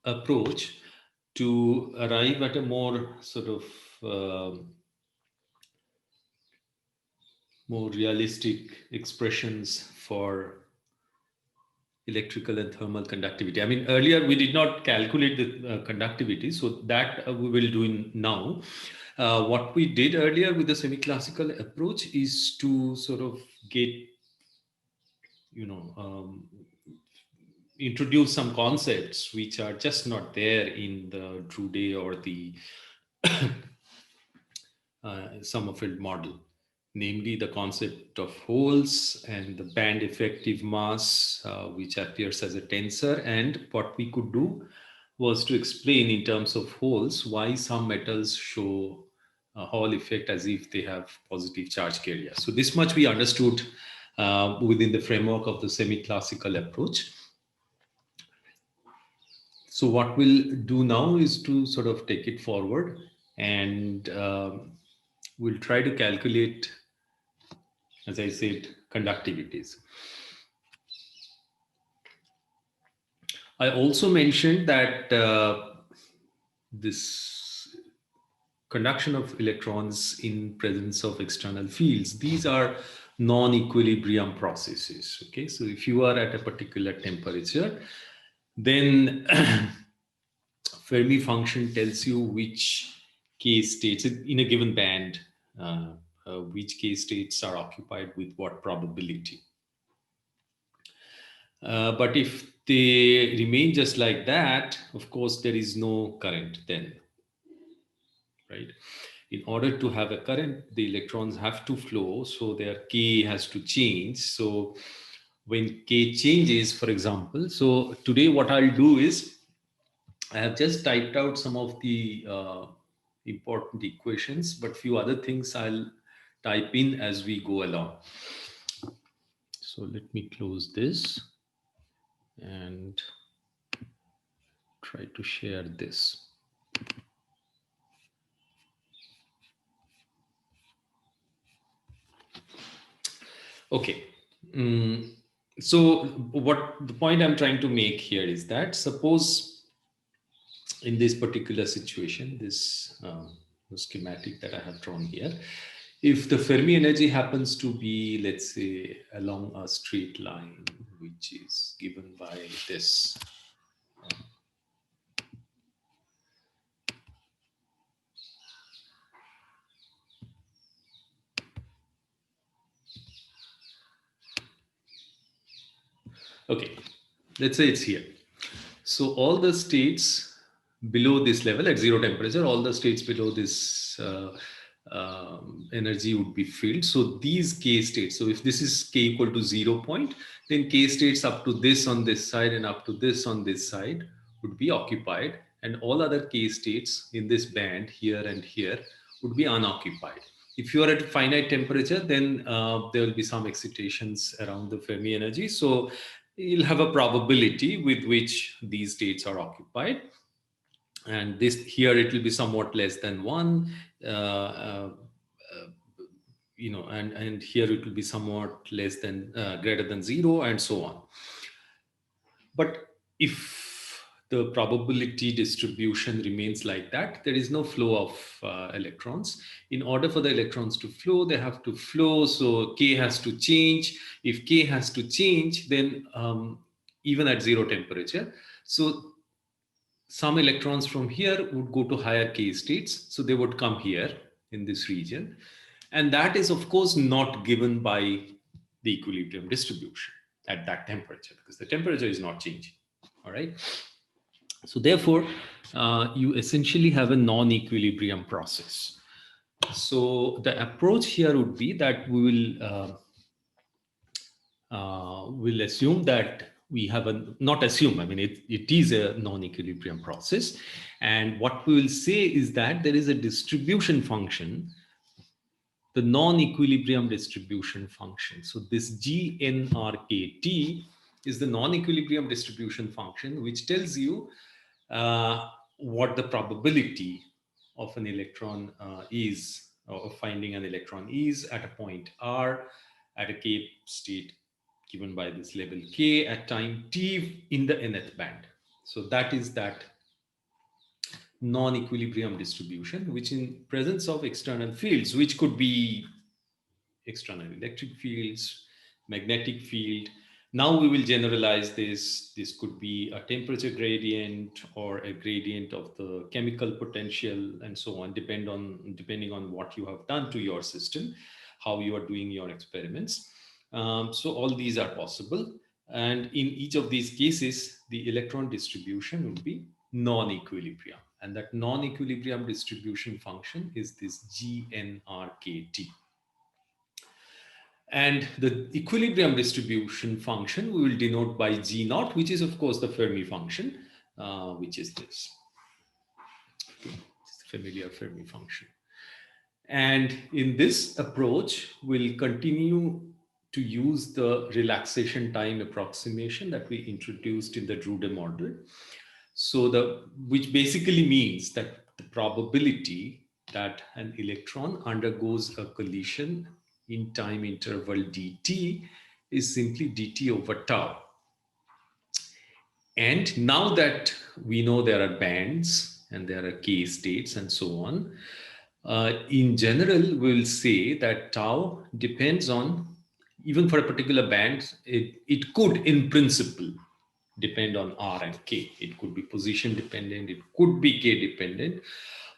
approach to arrive at a more sort of more realistic expressions for electrical and thermal conductivity. I mean, earlier we did not calculate the conductivity, so that we will do now. What we did earlier with the semi-classical approach is to sort of get, you know, introduce some concepts which are just not there in the Drude or the Sommerfeld model, namely the concept of holes and the band effective mass, which appears as a tensor. And what we could do was to explain in terms of holes why some metals show a Hall effect as if they have positive charge carrier. So this much we understood within the framework of the semi-classical approach. So what we'll do now is to sort of take it forward, and we'll try to calculate, as I said, conductivities. I also mentioned that this conduction of electrons in presence of external fields, these are non-equilibrium processes. Okay, so if you are at a particular temperature, then Fermi function tells you which K states in a given band, which K states are occupied with what probability. But if they remain just like that, of course, there is no current then, right? In order to have a current, the electrons have to flow, so their K has to change. So when K changes, for example, so today what I'll do is I have just typed out some of the important equations, but few other things I'll type in as we go along. So let me close this and try to share this. Okay. So what the point I'm trying to make here is that suppose in this particular situation, this schematic that I have drawn here, if the Fermi energy happens to be, let's say, along a straight line, which is given by this. Okay, let's say it's here. So all the states below this level at zero temperature, all the states below this energy would be filled. So these K states, so if this is K equal to 0 point, then K states up to this on this side and up to this on this side would be occupied, and all other K states in this band here and here would be unoccupied. If you are at finite temperature, then there will be some excitations around the Fermi energy. So you'll have a probability with which these states are occupied. And this here, it will be somewhat less than 1. And here it will be somewhat less than greater than 0, and so on. But if the probability distribution remains like that, there is no flow of electrons. In order for the electrons to flow, they have to flow. So K has to change. If K has to change, then even at zero temperature, so some electrons from here would go to higher K states. So they would come here in this region. And that is, of course, not given by the equilibrium distribution at that temperature, because the temperature is not changing. All right. So therefore, you essentially have a non-equilibrium process. So the approach here would be that we will assume that we have not assume, I mean, it is a non-equilibrium process. And what we will say is that there is a distribution function, the non-equilibrium distribution function. So this GNRKT is the non-equilibrium distribution function, which tells you what the probability of an electron is, or finding an electron is at a point R at a K state given by this level K at time T in the nth band. So that is that non-equilibrium distribution, which in presence of external fields, which could be external electric fields, magnetic field. Now we will generalize this. This could be a temperature gradient or a gradient of the chemical potential and so on, depending on what you have done to your system, how you are doing your experiments. So all these are possible. And in each of these cases, the electron distribution would be non-equilibrium. And that non-equilibrium distribution function is this GNRKT. And the equilibrium distribution function we will denote by G naught, which is of course the Fermi function, which is this. It's the familiar Fermi function. And in this approach, we'll continue to use the relaxation time approximation that we introduced in the Drude model. So which basically means that the probability that an electron undergoes a collision in time interval dt is simply dt over tau. And now that we know there are bands and there are k states and so on, in general, we'll say that tau depends on, even for a particular band, it could in principle depend on R and K. It could be position dependent, it could be K dependent.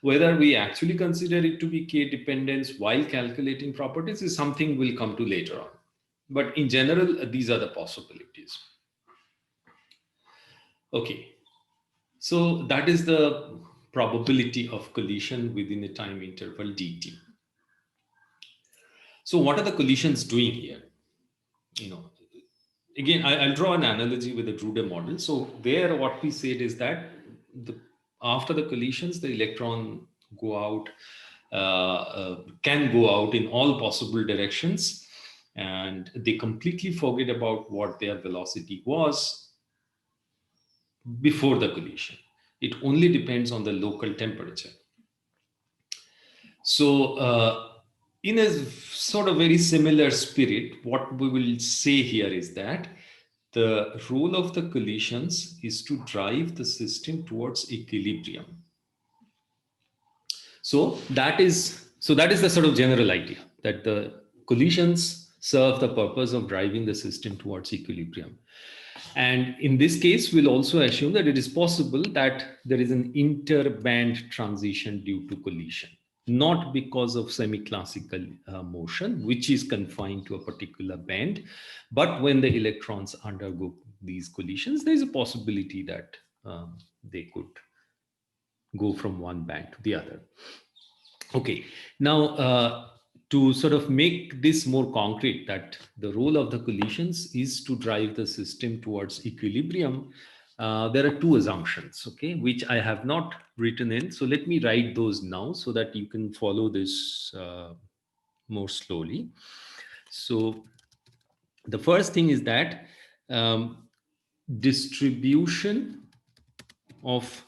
Whether we actually consider it to be K dependence while calculating properties is something we'll come to later on. But in general, these are the possibilities. Okay, so that is the probability of collision within a time interval dt. So what are the collisions doing here? Again, I'll draw an analogy with the Drude model. So there, what we said is that after the collisions, the electron can go out in all possible directions, and they completely forget about what their velocity was before the collision. It only depends on the local temperature. So in a sort of very similar spirit, what we will say here is that the role of the collisions is to drive the system towards equilibrium. So that is the sort of general idea, that the collisions serve the purpose of driving the system towards equilibrium. And in this case, we'll also assume that it is possible that there is an interband transition due to collision, not because of semi-classical motion, which is confined to a particular band, but when the electrons undergo these collisions, there is a possibility that they could go from one band to the other. Okay, now to sort of make this more concrete, that the role of the collisions is to drive the system towards equilibrium, there are two assumptions, okay, which I have not written in. So let me write those now so that you can follow this more slowly. So the first thing is that distribution of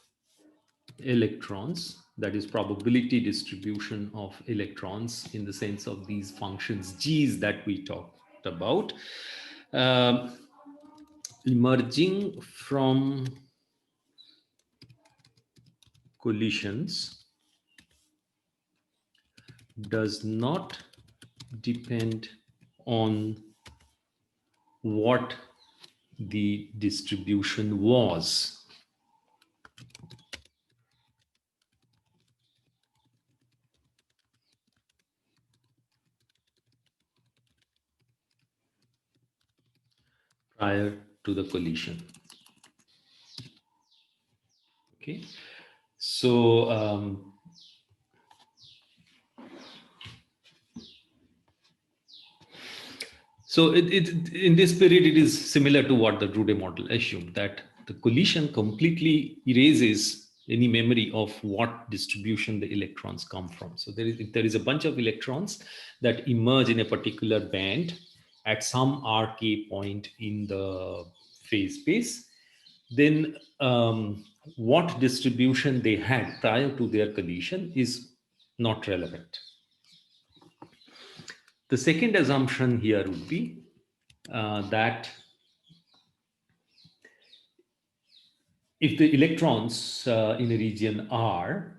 electrons, that is probability distribution of electrons in the sense of these functions G's that we talked about, emerging from collisions does not depend on what the distribution was. Prior to the collision. Okay, so in this period, it is similar to what the Drude model assumed, that the collision completely erases any memory of what distribution the electrons come from. So there is a bunch of electrons that emerge in a particular band at some RK point in the phase space. Then what distribution they had prior to their collision is not relevant. The second assumption here would be that if the electrons in a region R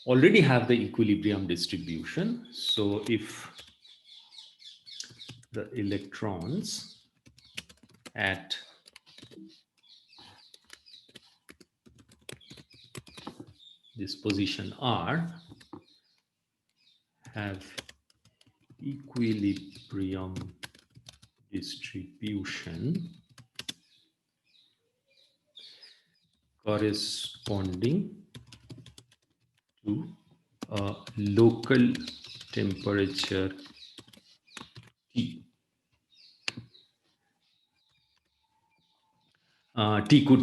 already have the equilibrium distribution, so if the electrons at this position R have equilibrium distribution corresponding to a local temperature T.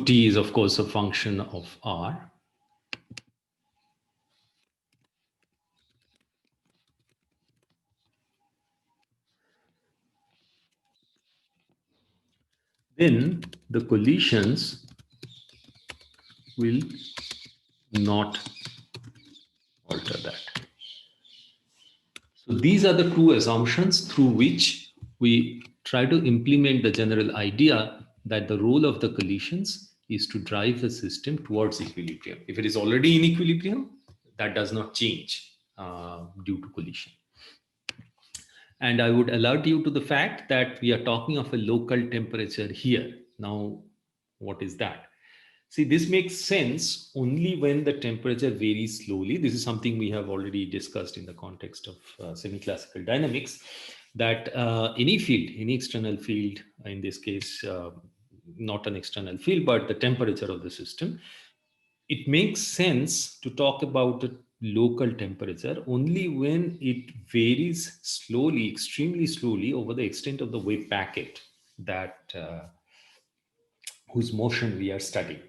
T is of course a function of R. Then the collisions will not alter that. So these are the two assumptions through which we try to implement the general idea that the role of the collisions is to drive the system towards equilibrium. If it is already in equilibrium, that does not change due to collision. And I would alert you to the fact that we are talking of a local temperature here. Now, what is that? See, this makes sense only when the temperature varies slowly. This is something we have already discussed in the context of semi-classical dynamics, that any field, any external field, in this case, not an external field, but the temperature of the system, it makes sense to talk about the local temperature only when it varies slowly, extremely slowly over the extent of the wave packet that whose motion we are studying.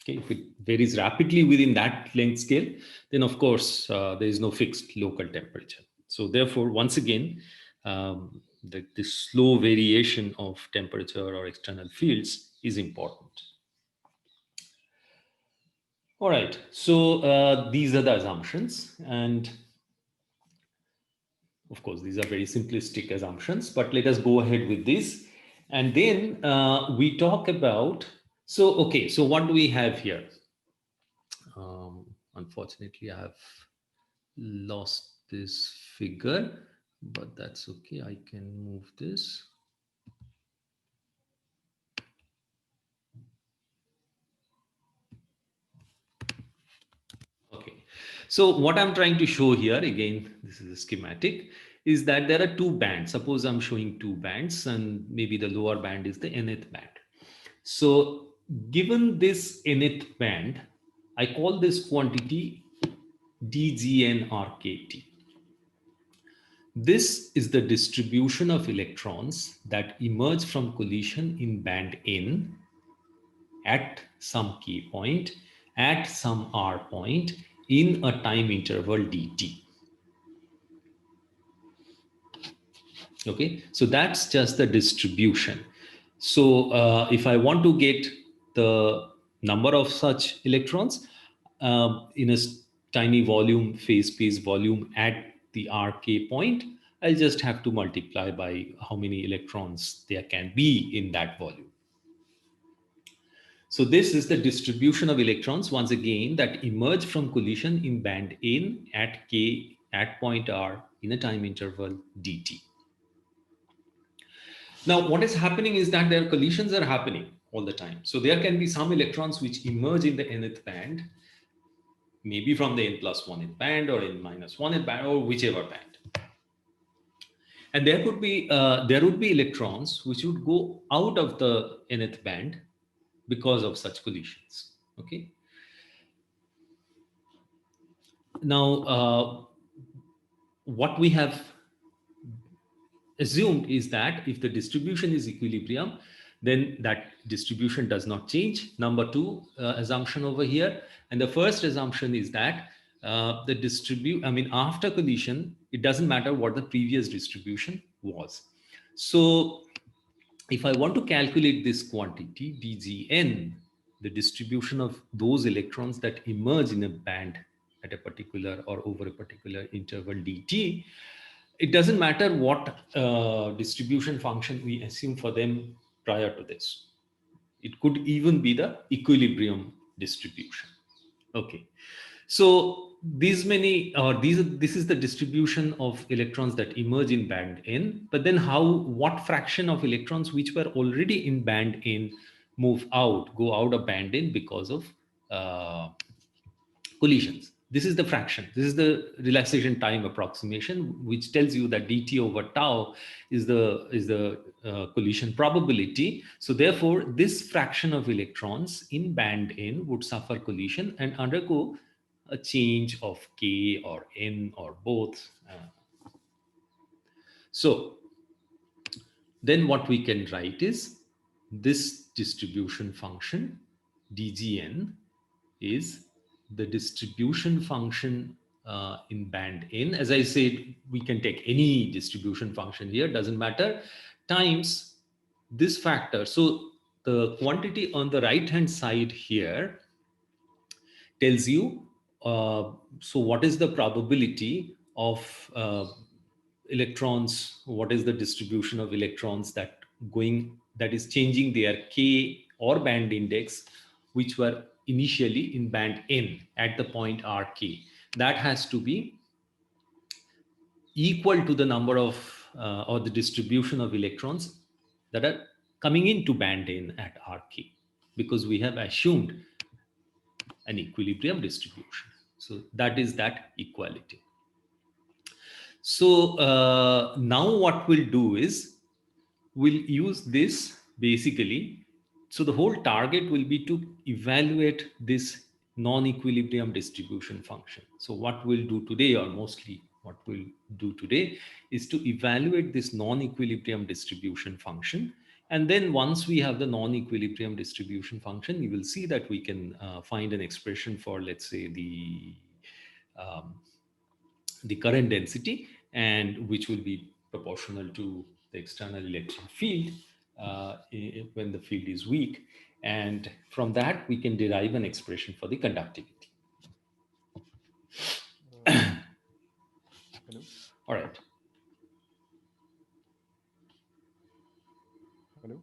Okay, if it varies rapidly within that length scale, then of course there is no fixed local temperature. So therefore, once again, the slow variation of temperature or external fields is important. All right, so these are the assumptions, and of course these are very simplistic assumptions, but let us go ahead with this. And then we talk about, so okay, so what do we have here? Unfortunately, I have lost this figure, but that's okay. I can move this. Okay. So what I'm trying to show here, again, this is a schematic, is that there are two bands. Suppose I'm showing two bands and maybe the lower band is the nth band. So given this nth band, I call this quantity dgnrkt. This is the distribution of electrons that emerge from collision in band N at some k point, at some r point in a time interval dt. Okay, so that's just the distribution. So if I want to get the number of such electrons in a tiny volume, phase space volume at the rk point, I'll just have to multiply by how many electrons there can be in that volume. So this is the distribution of electrons, once again, that emerge from collision in band N at k at point r in a time interval dt. Now, what is happening is that their collisions are happening all the time. So there can be some electrons which emerge in the nth band, maybe from the n plus 1th band or n minus 1th band or whichever band. And there would be electrons which would go out of the nth band because of such collisions. Okay. Now, what we have assumed is that if the distribution is equilibrium, then that distribution does not change. Number two assumption over here. And the first assumption is that after collision, it doesn't matter what the previous distribution was. So if I want to calculate this quantity, dgn, the distribution of those electrons that emerge in a band at a particular or over a particular interval dt, it doesn't matter what distribution function we assume for them prior to this. It could even be the equilibrium distribution. Okay. So these many, or this is the distribution of electrons that emerge in band N. But then what fraction of electrons which were already in band N go out of band N because of uh, collisions. This is the fraction. This is the relaxation time approximation, which tells you that dt over tau is the collision probability. So therefore, this fraction of electrons in band N would suffer collision and undergo a change of k or n or both. So then what we can write is this distribution function dgn is the distribution function in band N. As I said, we can take any distribution function here, doesn't matter, times this factor. So the quantity on the right hand side here tells you, so what is the probability of electrons, what is the distribution of electrons that is changing their k or band index, which were initially in band N at the point Rk. That has to be equal to the number of or the distribution of electrons that are coming into band N at Rk, because we have assumed an equilibrium distribution. So that is that equality. So now what we'll do is we'll use this basically. So the whole target will be to evaluate this non-equilibrium distribution function. So what we'll do today, or mostly what we'll do today, is to evaluate this non-equilibrium distribution function. And then once we have the non-equilibrium distribution function, you will see that we can find an expression for, let's say, um, the current density, and which will be proportional to the external electric field when the field is weak. And from that, we can derive an expression for the conductivity. Hello. All right. Hello.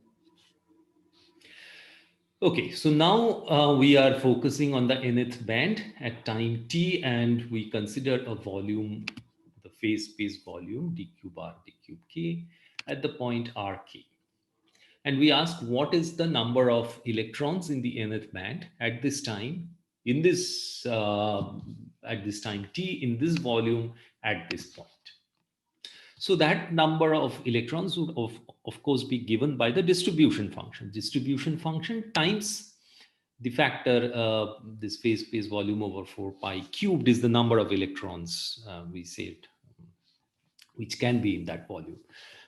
Okay, so now we are focusing on the nth band at time t, and we consider a volume, the phase space volume dq bar d cube k at the point rk. And we ask what is the number of electrons in the nth band at this time, in this at this time t, in this volume at this point. So that number of electrons would of course be given by the distribution function. Distribution function times the factor, this phase space volume over 4 pi cubed is the number of electrons we said, which can be in that volume.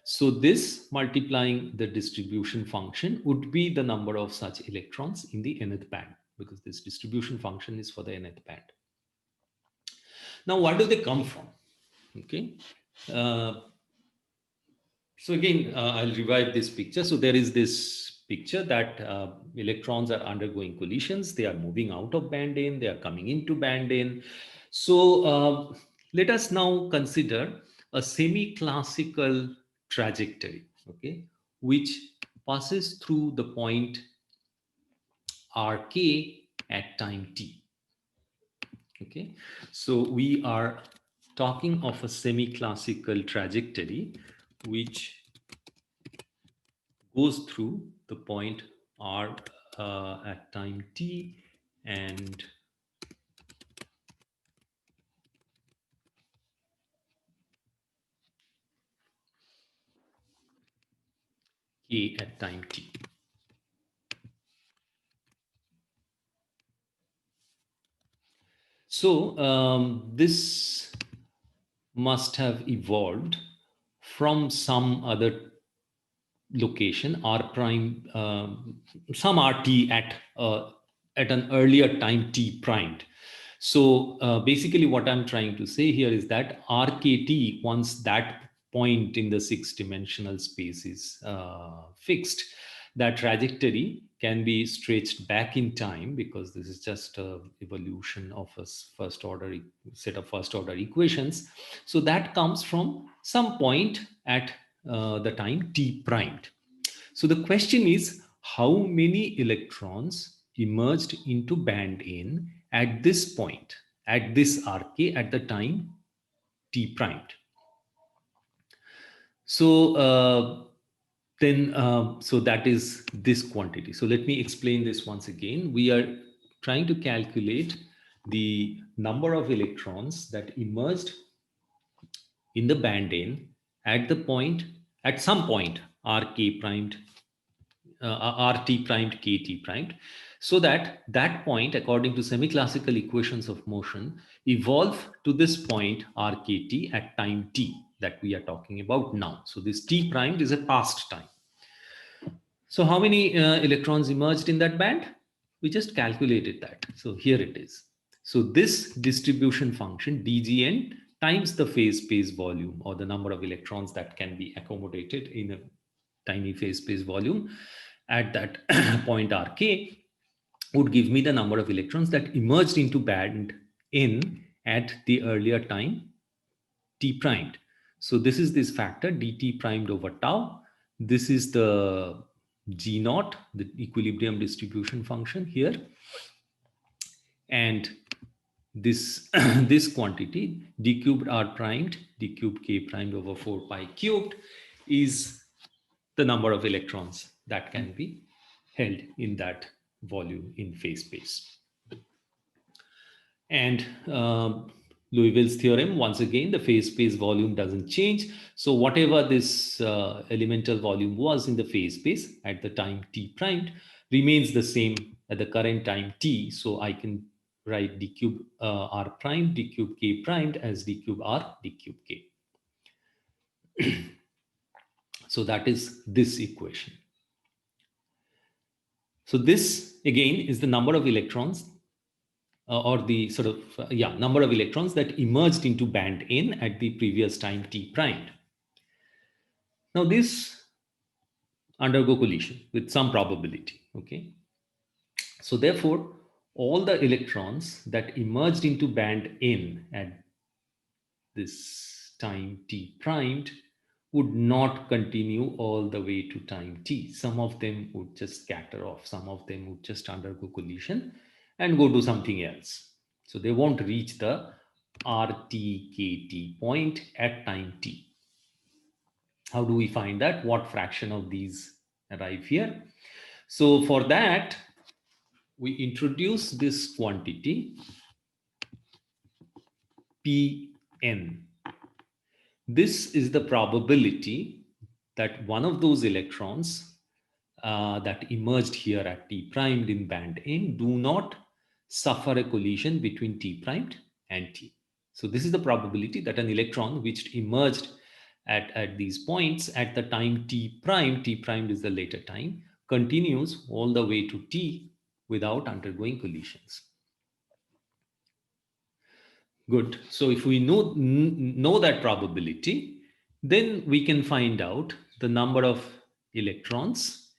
So this multiplying the distribution function would be the number of such electrons in the nth band, because this distribution function is for the nth band. Now, where do they come from? Okay. So again, I'll revive this picture. So there is this picture that electrons are undergoing collisions. They are moving out of band N. They are coming into band N. So let us now consider a semi-classical trajectory, okay, which passes through the point Rk at time t. Okay, so we are talking of a semi-classical trajectory which goes through the point R at time t and k at time t. So this must have evolved from some other location r prime, some rt at an earlier time t primed. So basically what I'm trying to say here is that rkt, once that point in the 6-dimensional space is fixed, that trajectory can be stretched back in time, because this is just a evolution of a first order set of first order equations. So that comes from some point at the time t primed. So the question is, how many electrons emerged into band N at this point, at this RK, at the time T primed. So so that is this quantity. So let me explain this once again. We are trying to calculate the number of electrons that emerged in the band N at the point, at some point, RK primed, RT primed, KT primed, so that that point, according to semi-classical equations of motion, evolve to this point RKT at time t that we are talking about now. So this t primed is a past time. So how many electrons emerged in that band? We just calculated that. So here it is. So this distribution function dgn times the phase space volume, or the number of electrons that can be accommodated in a tiny phase space volume at that point Rk, would give me the number of electrons that emerged into band N at the earlier time t primed. So this is this factor dt primed over tau. This is the g naught, the equilibrium distribution function here. And this this quantity d cubed r primed, d cubed k primed over 4 pi cubed, is the number of electrons that can be held in that volume in phase space. And Liouville's theorem, once again, the phase space volume doesn't change. So whatever this elemental volume was in the phase space at the time t primed remains the same at the current time t. So I can write d cube r primed, d cube k primed as d cube r, d cube k. So that is this equation. So this again is the number of electrons or the sort of number of electrons that emerged into band N at the previous time t primed. Now this undergo collision with some probability. Okay, so therefore all the electrons that emerged into band N at this time t primed would not continue all the way to time t. Some of them would just scatter off, some of them would just undergo collision and go do something else. So they won't reach the RTKT point at time t. How do we find that? What fraction of these arrive here? So for that, we introduce this quantity Pn. This is the probability that one of those electrons that emerged here at T primed in band N do not suffer a collision between T primed and T. So this is the probability that an electron which emerged at these points at the time T primed is the later time, continues all the way to T without undergoing collisions. Good. So if we know that probability, then we can find out the number of electrons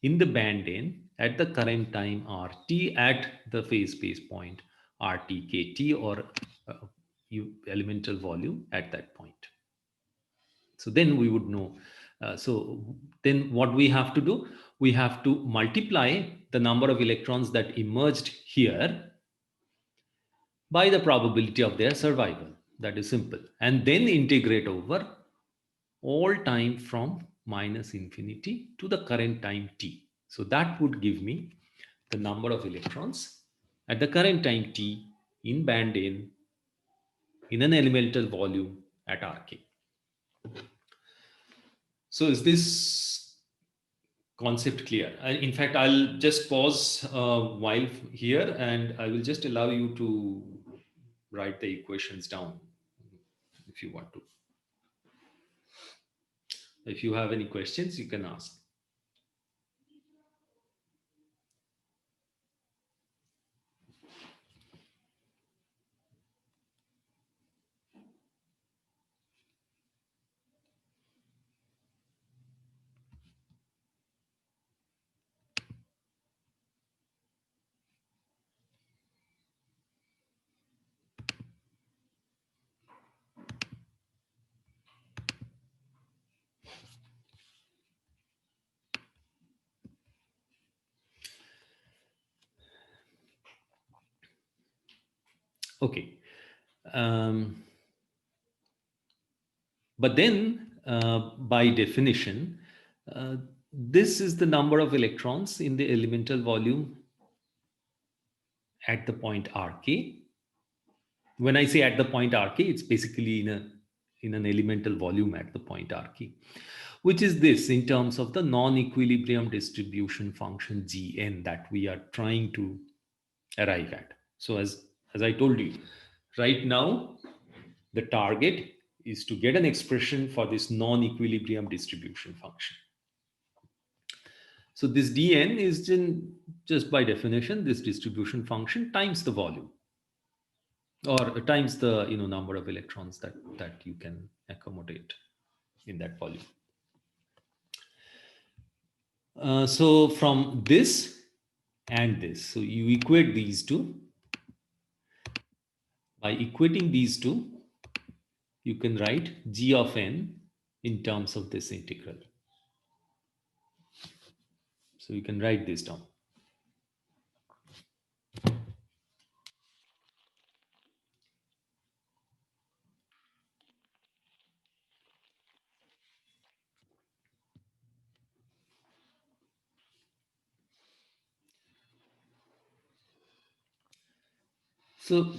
in the band N at the current time RT at the phase space point RTKT, or elemental volume at that point. So then we would know. So then what we have to do? We have to multiply the number of electrons that emerged here by the probability of their survival. That is simple. And then integrate over all time from minus infinity to the current time t. So that would give me the number of electrons at the current time t in band N in an elemental volume at Rk. So is this concept clear? In fact, I'll just pause while here, and I will just allow you to write the equations down if you want to. If you have any questions, you can ask. Okay. But then, by definition, this is the number of electrons in the elemental volume at the point Rk. When I say at the point Rk, it's basically in an elemental volume at the point Rk, which is this in terms of the non-equilibrium distribution function Gn that we are trying to arrive at. So as I told you, right now the target is to get an expression for this non-equilibrium distribution function. So this dn is just by definition this distribution function times the volume, or times the number of electrons that you can accommodate in that volume. So from this and this, so you equate these two. By equating these two, you can write g of n in terms of this integral. So you can write this down. So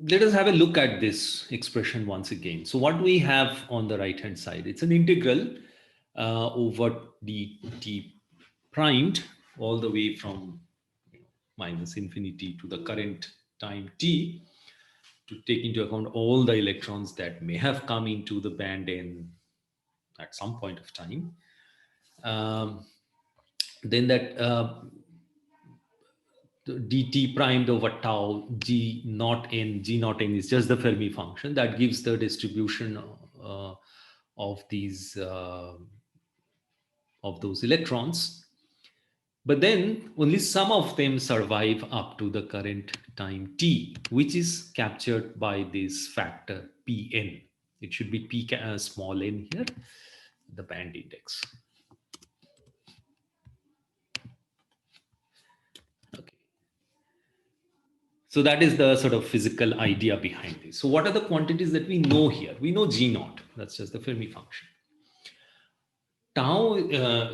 let us have a look at this expression once again. So what we have on the right hand side, it's an integral over dt primed all the way from minus infinity to the current time t, to take into account all the electrons that may have come into the band n at some point of time. Then that dt primed over tau g naught n is just the Fermi function that gives the distribution of these of those electrons. But then only some of them survive up to the current time t, which is captured by this factor Pn. It should be P small n here, the band index. Okay. So that is the sort of physical idea behind this. So what are the quantities that we know here? We know G naught, that's just the Fermi function. Tau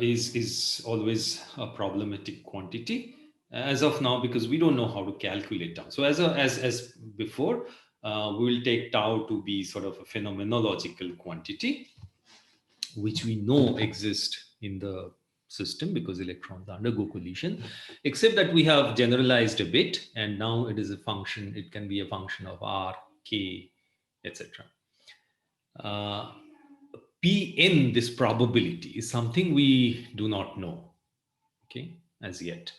is always a problematic quantity as of now, because we don't know how to calculate tau. So as before, we will take tau to be sort of a phenomenological quantity, which we know exist in the system because electrons undergo collision, except that we have generalized a bit, and now it is a function. It can be a function of r, k, etc. Pn, this probability, is something we do not know, okay, as yet.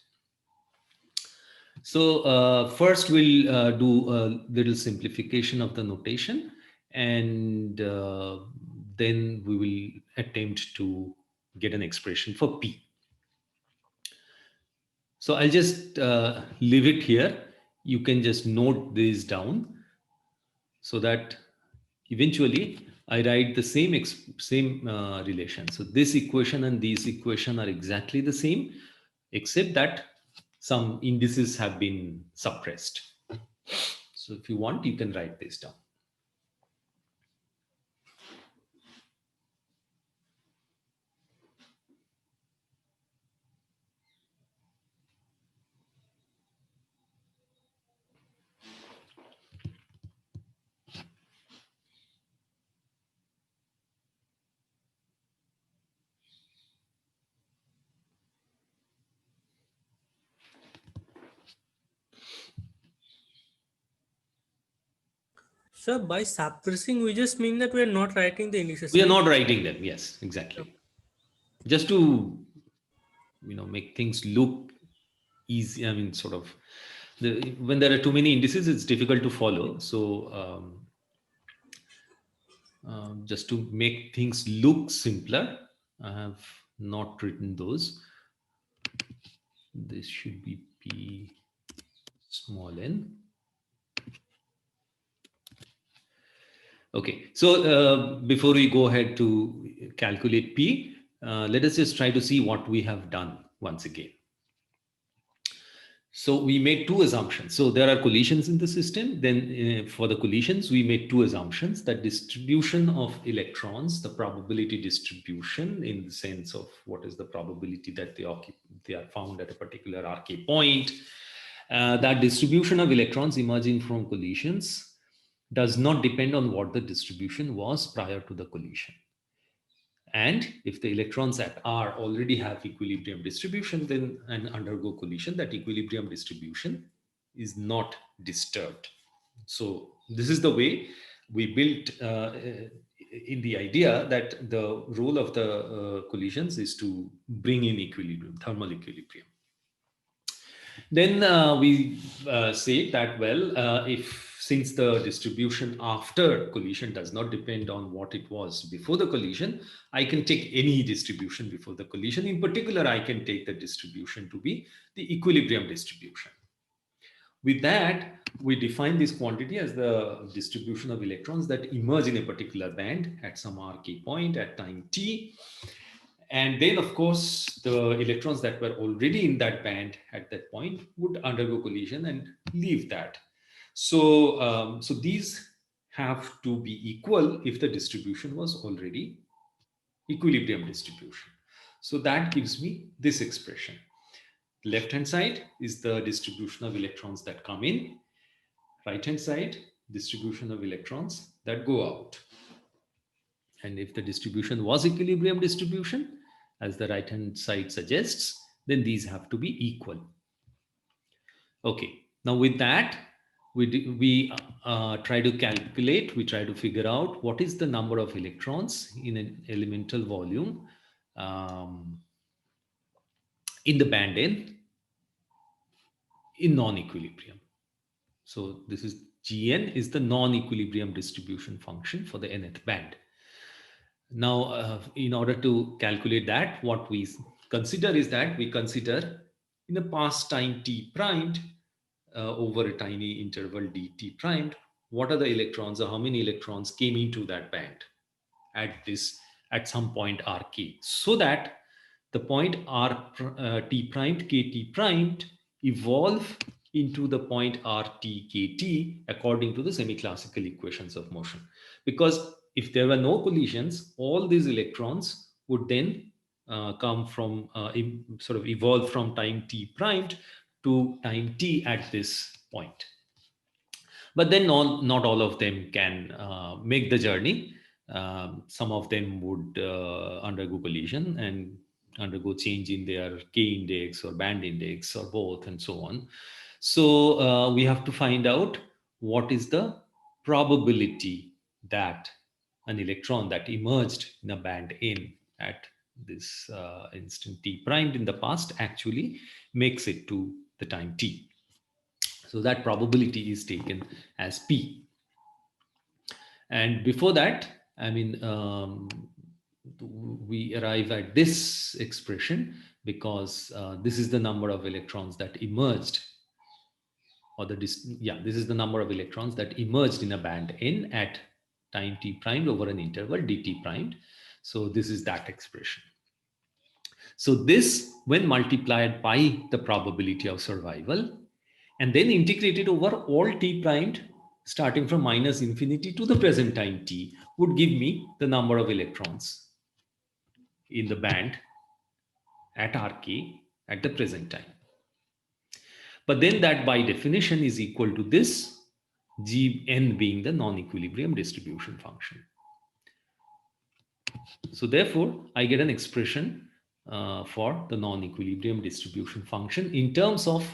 So first we'll do a little simplification of the notation, and then we will attempt to get an expression for P. So I'll just leave it here. You can just note this down so that eventually I write the same relation. So this equation and this equation are exactly the same, except that some indices have been suppressed. So if you want, you can write this down. Sir, by suppressing, we just mean that we are not writing the indices. We are not writing them. Yes, exactly. Just to make things look easy. I mean, sort of when there are too many indices, it's difficult to follow. So just to make things look simpler, I have not written those. This should be P small n. Okay, so before we go ahead to calculate P, let us just try to see what we have done once again. So we made two assumptions. So there are collisions in the system. Then for the collisions, we made two assumptions: that distribution of electrons, the probability distribution in the sense of what is the probability that they are found at a particular RK point. That distribution of electrons emerging from collisions does not depend on what the distribution was prior to the collision. And if the electrons at R already have equilibrium distribution, then and undergo collision, that equilibrium distribution is not disturbed. So this is the way we built in the idea that the role of the collisions is to bring in equilibrium, thermal equilibrium. Then we say that, well, if since the distribution after collision does not depend on what it was before the collision, I can take any distribution before the collision. In particular, I can take the distribution to be the equilibrium distribution. With that, we define this quantity as the distribution of electrons that emerge in a particular band at some RK point at time t. And then, of course, the electrons that were already in that band at that point would undergo collision and leave that. So, so these have to be equal if the distribution was already equilibrium distribution. So that gives me this expression. Left hand side is the distribution of electrons that come in. Right hand side, distribution of electrons that go out. And if the distribution was equilibrium distribution, as the right hand side suggests, then these have to be equal. Okay, now with that, we try to calculate, we try to figure out what is the number of electrons in an elemental volume in the band N in non-equilibrium. So this is Gn is the non-equilibrium distribution function for the nth band. Now, in order to calculate that, what we consider is that we consider in the past time t primed over a tiny interval dt primed, what are the electrons or how many electrons came into that band at some point rk, so that the point t primed kt primed evolve into the point rt kt according to the semi-classical equations of motion. Because if there were no collisions, all these electrons would then come from sort of evolve from time t primed to time t at this point. But then not all of them can make the journey. Some of them would undergo collision and undergo change in their k index or band index or both and so on. So we have to find out what is the probability that an electron that emerged in a band n at this instant t primed in the past actually makes it to the time t. So that probability is taken as p. And before that, I mean, we arrive at this expression because this is the number of electrons that emerged, or this is the number of electrons that emerged in a band n at time t primed over an interval dt primed. So this is that expression. So this, when multiplied by the probability of survival and then integrated over all t primed starting from minus infinity to the present time t, would give me the number of electrons in the band at rk at the present time. But then that by definition is equal to this Gn being the non-equilibrium distribution function. So therefore, I get an expression for the non-equilibrium distribution function in terms of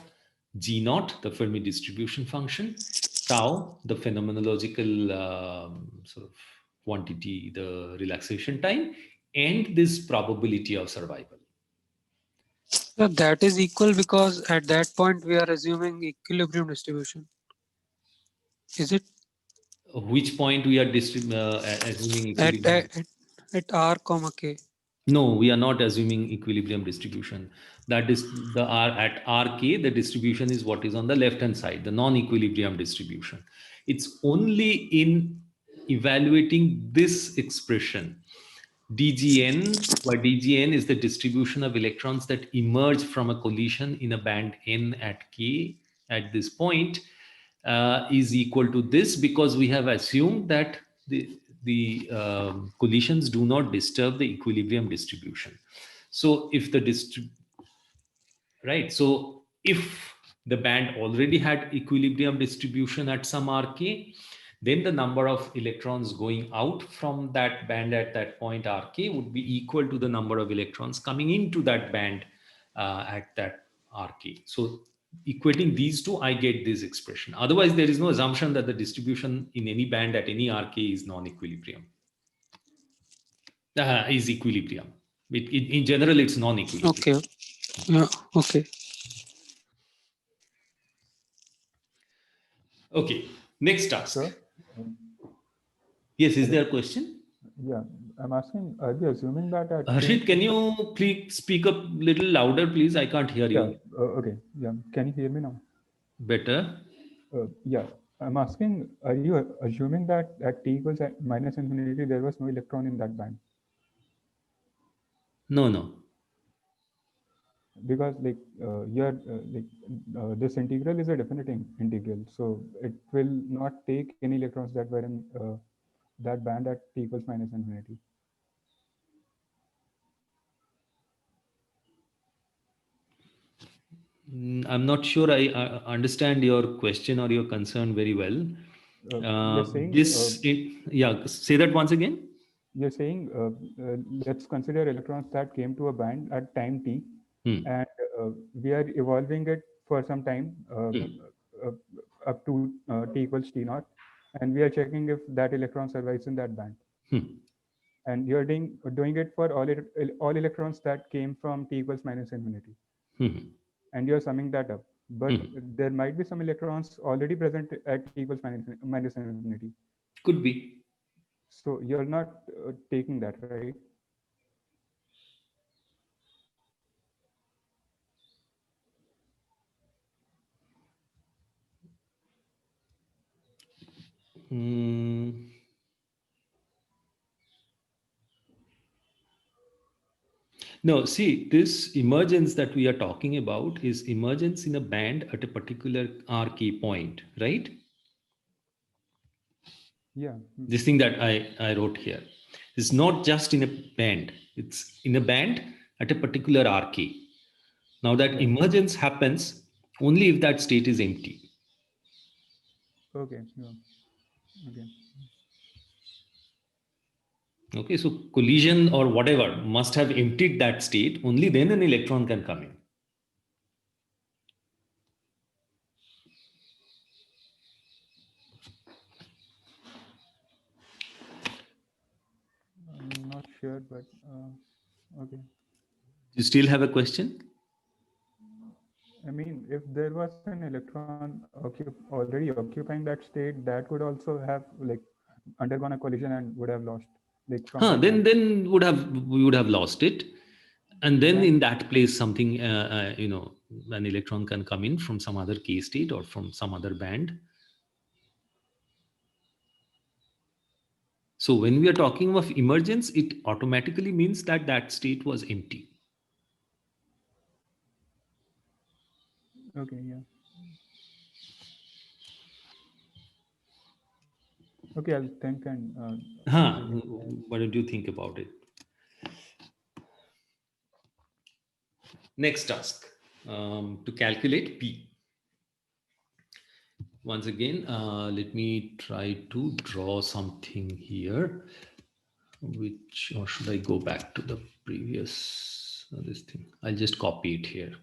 G naught, the Fermi distribution function, tau, the phenomenological sort of quantity, the relaxation time, and this probability of survival. So that is equal because at that point we are assuming equilibrium distribution. Is it? Which point we are assuming equilibrium? At r comma k. No, we are not assuming equilibrium distribution. That is the r at rk, the distribution is what is on the left hand side, the non-equilibrium distribution. It's only in evaluating this expression DGN, where DGN is the distribution of electrons that emerge from a collision in a band n at k at this point, is equal to this, because we have assumed that the collisions do not disturb the equilibrium distribution. So if the right, so if the band already had equilibrium distribution at some RK, then the number of electrons going out from that band at that point RK would be equal to the number of electrons coming into that band at that RK. So equating these two, I get this expression. Otherwise, there is no assumption that the distribution in any band at any RK is non-equilibrium, is equilibrium. In general, it's non-equilibrium. Okay. Yeah. Okay. Okay, next task. Sir? Yes, is there a question? Yeah, I'm asking, are we assuming that at Harshit, can you please speak up a little louder, please? I can't hear yeah, you. okay, yeah. Can you hear me now? Better? Yeah, I'm asking, are you assuming that at t equals minus infinity, there was no electron in that band? No, no. Because like this integral is a definite integral, so it will not take any electrons that were in that band at t equals minus infinity. I'm not sure I understand your question or your concern very well. You're saying Yeah, say that once again. you're saying let's consider electrons that came to a band at time t, and we are evolving it for some time uh, up to t equals t naught, and we are checking if that electron survives in that band. And you're doing it for all electrons that came from t equals minus infinity, and you're summing that up. But there might be some electrons already present at t equals minus infinity. Could be. So you're not taking that, right? No, see, this emergence that we are talking about is emergence in a band at a particular RK point, right? Yeah. This thing that I wrote here is not just in a band, it's in a band at a particular RK. Now that emergence happens only if that state is empty. Okay. Yeah. Okay. Okay, so collision or whatever must have emptied that state, only then an electron can come in. I'm not sure, but okay. You still have a question? I mean, if there was an electron already occupying that state, that could also have like undergone a collision and would have lost like from that band. Then we would have lost it, and then in that place something an electron can come in from some other k state or from some other band. So when we are talking of emergence, it automatically means that that state was empty. Okay. Yeah. Okay, I'll think and. What did you think about it? Next task, to calculate P. Once again, let me try to draw something here. Or should I go back to the previous this thing? I'll just copy it here.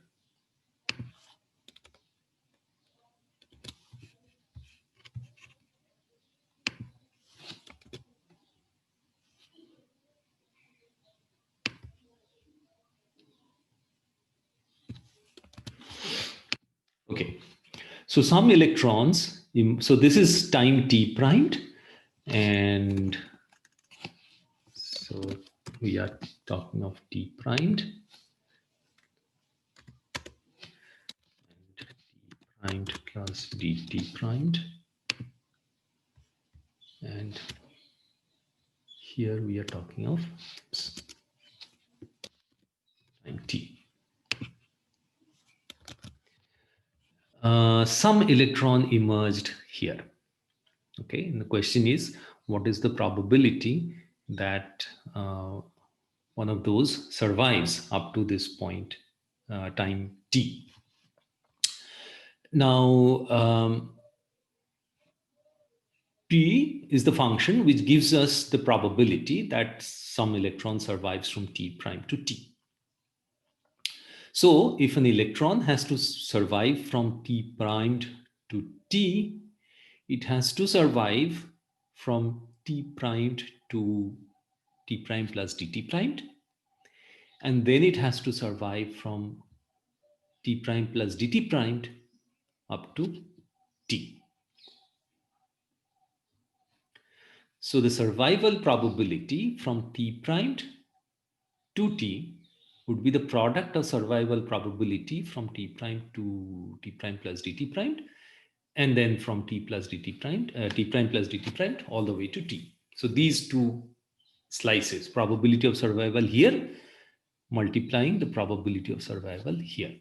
Okay, so some electrons, so this is time t primed, and so we are talking of t primed. And t primed plus dt primed. And here we are talking of time t. Some electron emerged here. Okay, and the question is, what is the probability that one of those survives up to this point, time t? Now, p is the function which gives us the probability that some electron survives from t prime to t. So if an electron has to survive from t primed to t, it has to survive from t primed to t prime plus dt primed, and then it has to survive from t prime plus dt primed up to t. So the survival probability from t primed to t would be the product of survival probability from t prime to t prime plus dt primed, and then from t plus dt primed, t prime plus dt primed all the way to t. So these two slices, probability of survival here multiplying the probability of survival here.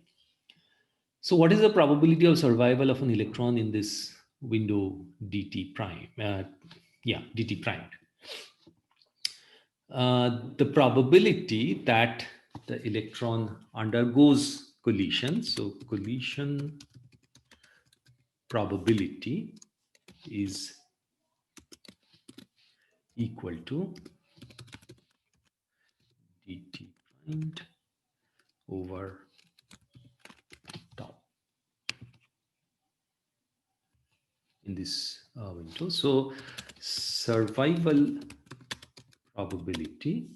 So what is the probability of survival of an electron in this window dt prime? Dt primed. The probability that the electron undergoes collision, so collision probability is equal to dt primed over tau in this window. So survival probability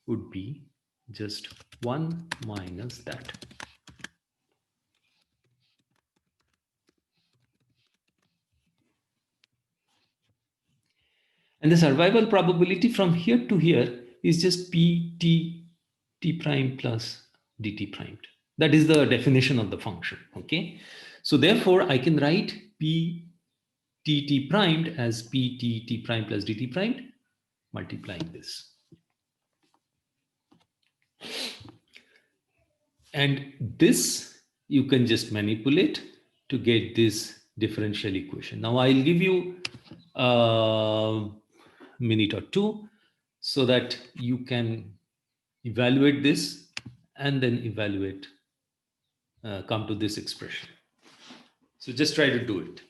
would be just 1 minus that. And the survival probability from here to here is just pt t prime plus dt primed. That is the definition of the function. Okay. So therefore, I can write p t primed as p t prime plus dt primed, multiplying this. And this you can just manipulate to get this differential equation. Now I'll give you a minute or two so that you can evaluate this and then evaluate, come to this expression. So just try to do it.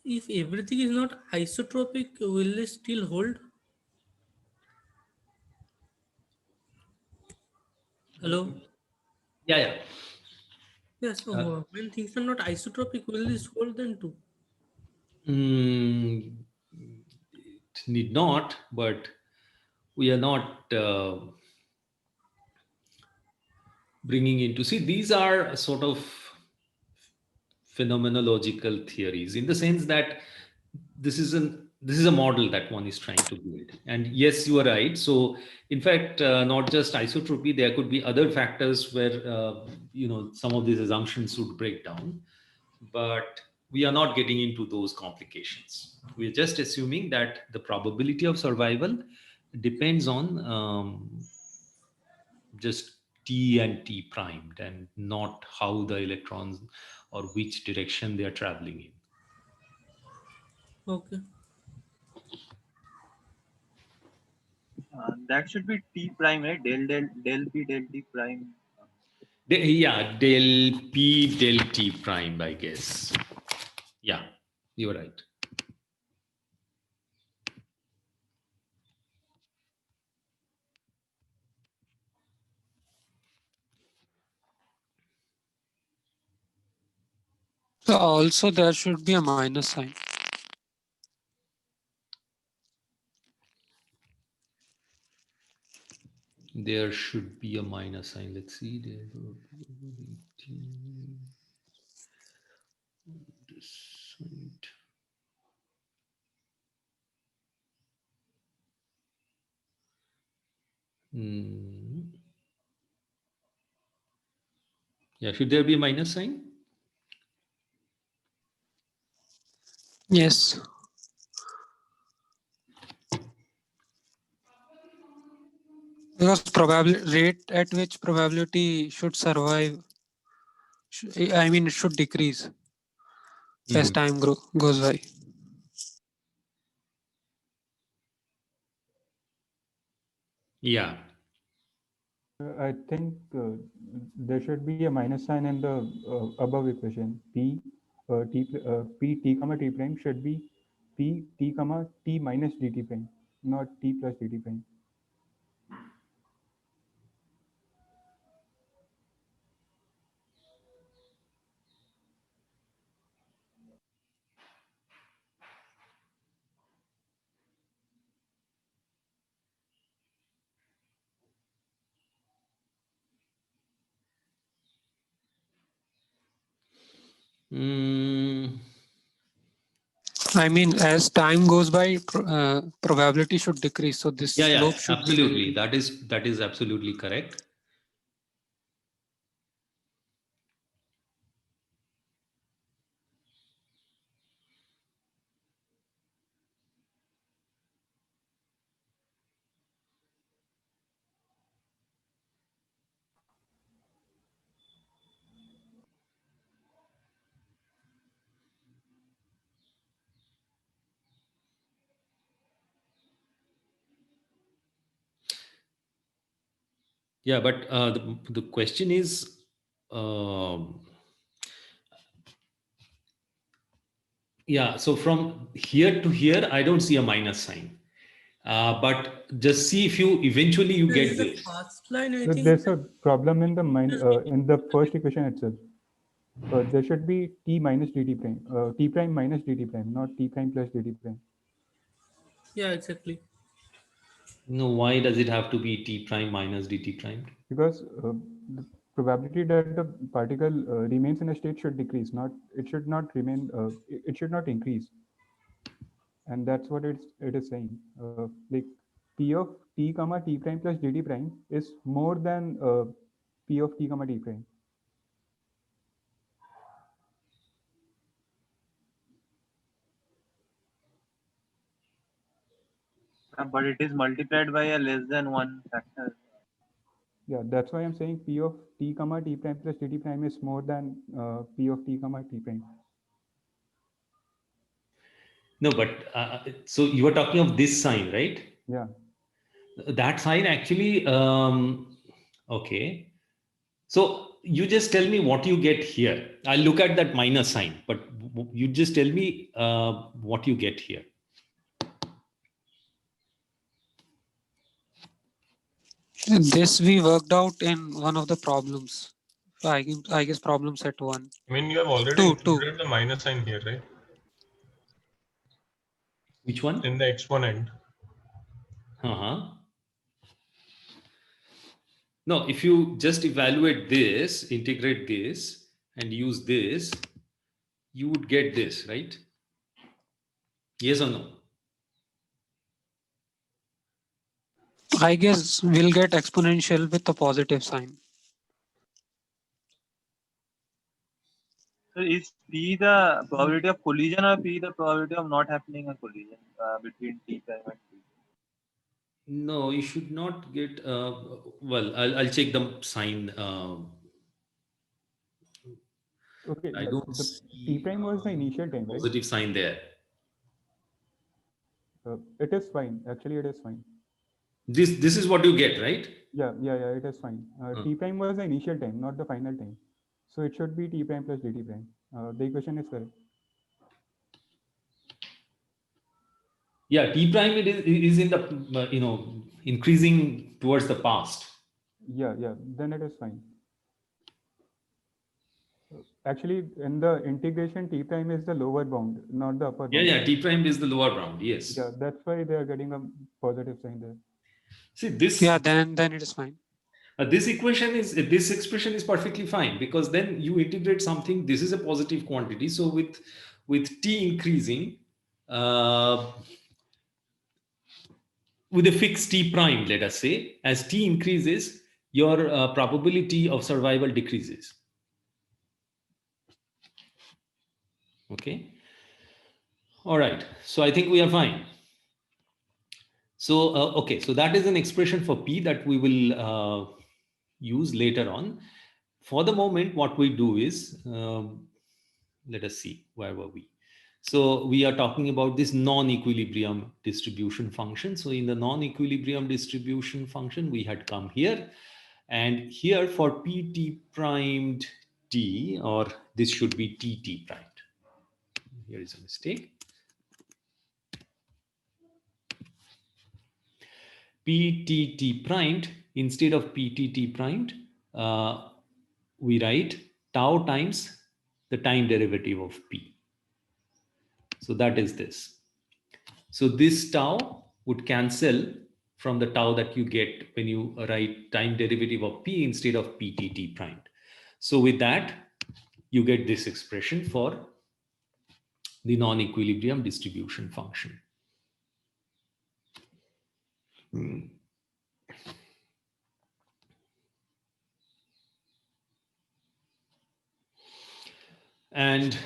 If everything is not isotropic, will it still hold? Hello? Yeah. Yes, when things are not isotropic, will this hold then too? It need not, but we are not bringing into, see, these are sort of phenomenological theories in the sense that this is a model that one is trying to build. And yes, you are right. So in fact, not just isotropy, there could be other factors where some of these assumptions would break down, but we are not getting into those complications. We are just assuming that the probability of survival depends on just t and t primed, and not how the electrons or which direction they are traveling in. Okay. That should be T prime, right? Del P del T prime. Yeah, del p del t prime, I guess. Yeah, you're right. So also there should be a minus sign. There should be a minus sign. Let's see. This side. Yeah, should there be a minus sign? Yes. Because rate at which probability should survive, I mean, it should decrease as time goes by. Yeah. I think there should be a minus sign in the above equation. P t comma t prime should be P t comma t minus dt prime, not t plus dt prime. I mean, as time goes by, probability should decrease. So this slope should absolutely. be negative. That is absolutely correct. Yeah, but the question is, yeah, so from here to here, I don't see a minus sign. But just see if you eventually you There get is a this. fast line, I So think. there's a problem in the in the first equation itself. There should be t minus dt prime, t prime minus dt prime, not t prime plus dt prime. Yeah, exactly. No, why does it have to be t prime minus dt prime? Because the probability that the particle remains in a state should decrease, not it should not remain. It should not increase, and that's what it is saying. Like p of t comma t prime plus dt prime is more than p of t comma t prime. But it is multiplied by a less than one factor. Yeah, that's why I'm saying p of t comma t prime plus dt prime is more than p of t comma t prime. No, but so you were talking of this sign, right? Yeah. That sign actually, okay. So you just tell me what you get here. I'll look at that minus sign, but you just tell me what you get here. This we worked out in one of the problems. I guess problem set 1. I mean, you have already included the minus sign here, right? Which one? In the exponent. No, if you just evaluate this, integrate this, and use this, you would get this, right? Yes or no? I guess we'll get exponential with a positive sign. So is P the probability of collision or P the probability of not happening a collision between T prime and T? No, you should not get. Well, I'll check the sign. Okay. I don't The t see prime was the initial time, right? positive sign there. It is fine. Actually, it is fine. This is what you get, right? Yeah. It is fine. T prime was the initial time, not the final time. So it should be t prime plus dt prime. The equation is correct. Yeah, t prime is in the increasing towards the past. Yeah. Then it is fine. Actually, in the integration, t prime is the lower bound, not the upper bound. Yeah, t prime is the lower bound. Yes. Yeah, that's why they are getting a positive sign there. See this. Yeah, then it is fine. This expression is perfectly fine, because then you integrate something. This is a positive quantity. So with t increasing, with a fixed t prime, let us say, as t increases, your probability of survival decreases. Okay. All right, so I think we are fine. So, okay, so that is an expression for P that we will use later on. For the moment, what we do is, let us see, where were we? So we are talking about this non-equilibrium distribution function. So in the non-equilibrium distribution function, we had come here. And here for Pt primed t, or this should be Tt primed. Here is a mistake. Ptt primed, instead of Ptt primed, we write tau times the time derivative of P. So that is this. So this tau would cancel from the tau that you get when you write time derivative of P instead of Ptt primed. So with that, you get this expression for the non-equilibrium distribution function. And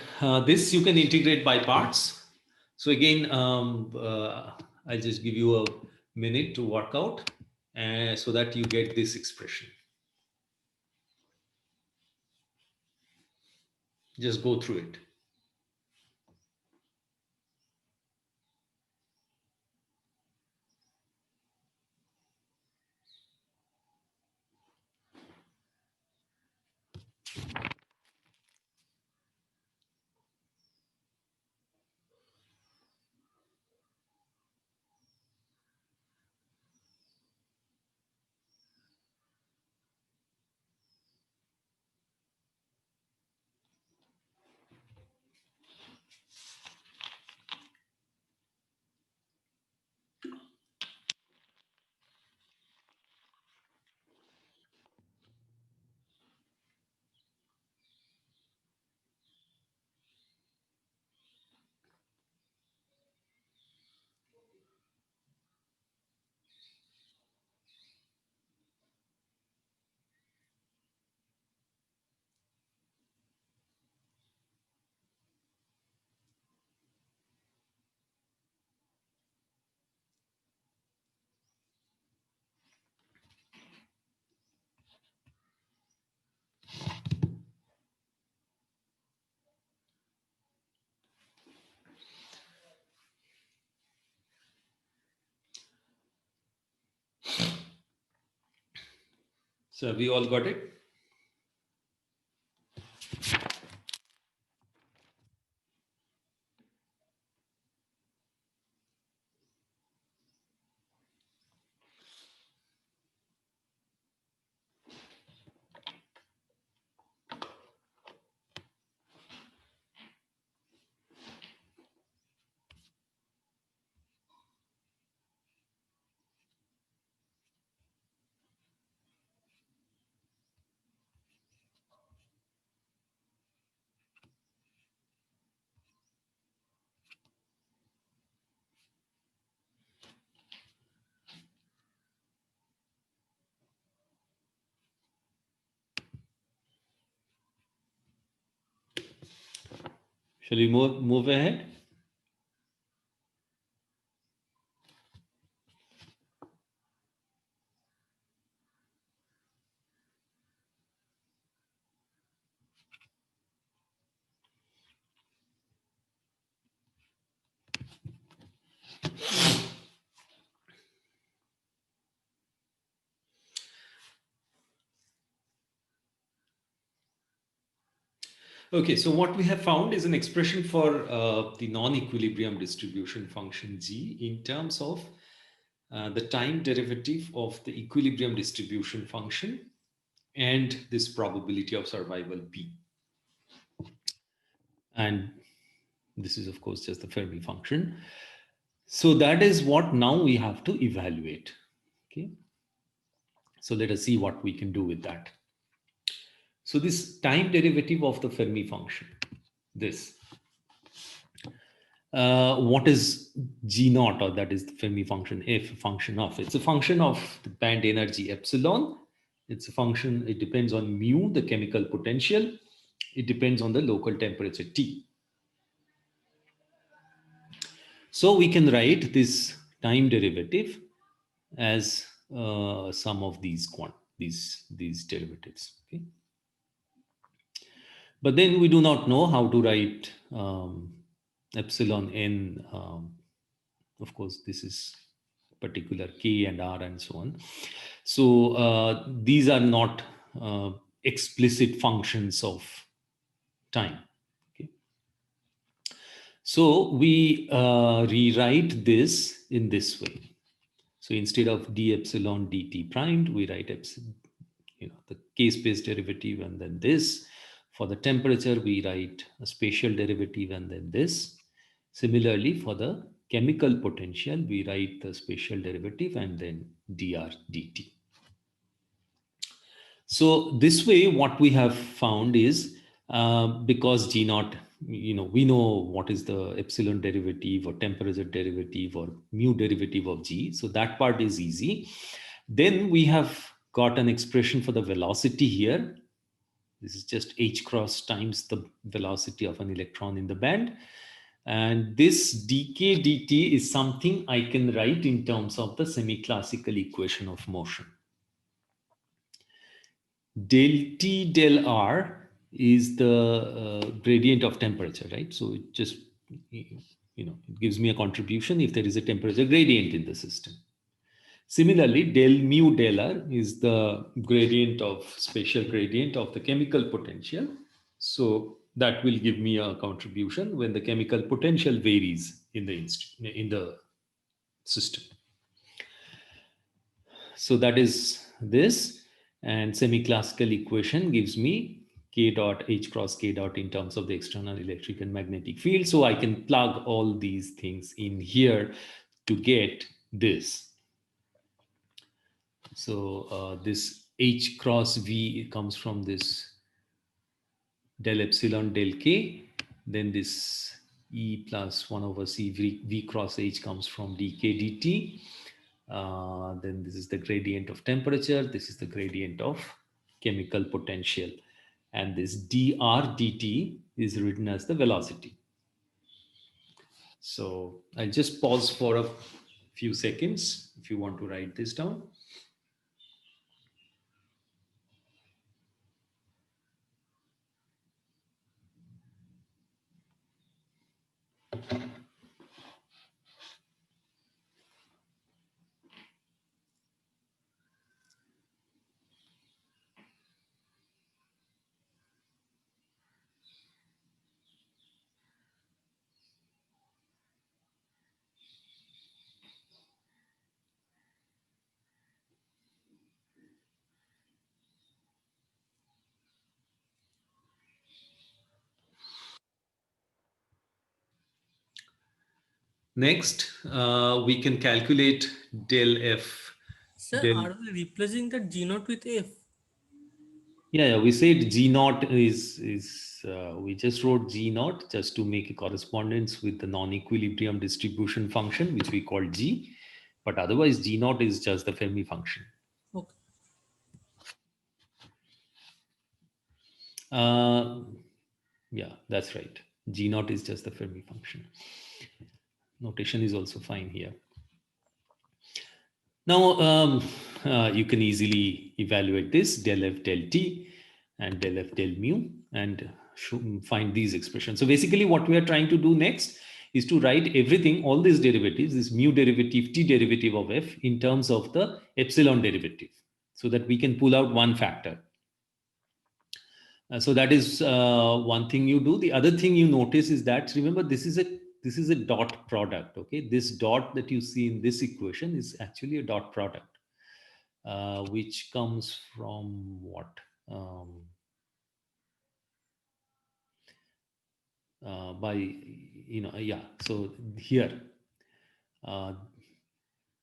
this you can integrate by parts. So again, I'll just give you a minute to work out so that you get this expression. Just go through it. So have we all got it? Shall we move ahead? Okay, so what we have found is an expression for the non-equilibrium distribution function G in terms of the time derivative of the equilibrium distribution function and this probability of survival P. And this is, of course, just the Fermi function. So that is what now we have to evaluate. Okay. So let us see what we can do with that. So this time derivative of the Fermi function, this, what is G naught, or that is the Fermi function, F function of? It's a function of the band energy epsilon. It's a function, it depends on mu, the chemical potential. It depends on the local temperature T. So we can write this time derivative as some of these these derivatives. Okay. But then we do not know how to write epsilon n. Of course, this is particular k and r and so on. So these are not explicit functions of time. Okay. So we rewrite this in this way. So instead of d epsilon dt primed, we write epsilon, the k-space derivative and then this. For the temperature, we write a spatial derivative and then this. Similarly, for the chemical potential, we write the spatial derivative and then dr dt. So this way, what we have found is because G naught, we know what is the epsilon derivative or temperature derivative or mu derivative of G. So that part is easy. Then we have got an expression for the velocity here. This is just h cross times the velocity of an electron in the band. And this dk dt is something I can write in terms of the semi-classical equation of motion. Del T del R is the gradient of temperature, right? So it just, it gives me a contribution if there is a temperature gradient in the system. Similarly, del mu del R is the gradient of spatial gradient of the chemical potential. So that will give me a contribution when the chemical potential varies in the system. So that is this, and semi-classical equation gives me k dot h cross k dot in terms of the external electric and magnetic field. So I can plug all these things in here to get this. So this h cross v comes from this del epsilon del k. Then this e plus 1 over c v cross h comes from dk dt. Then this is the gradient of temperature. This is the gradient of chemical potential. And this dr dt is written as the velocity. So I'll just pause for a few seconds if you want to write this down. Next, we can calculate del F. Sir, are we replacing the G naught with F? Yeah, we said G naught is we just wrote G naught just to make a correspondence with the non-equilibrium distribution function, which we call G. But otherwise, G naught is just the Fermi function. Okay. Yeah, that's right. G naught is just the Fermi function. Notation is also fine here. Now, you can easily evaluate this del F del T and del F del mu and find these expressions. So basically what we are trying to do next is to write everything, all these derivatives, this mu derivative, T derivative of F in terms of the epsilon derivative so that we can pull out one factor. So that is one thing you do. The other thing you notice is that, remember, this is a dot product. Okay, this dot that you see in this equation is actually a dot product, which comes from what? So here.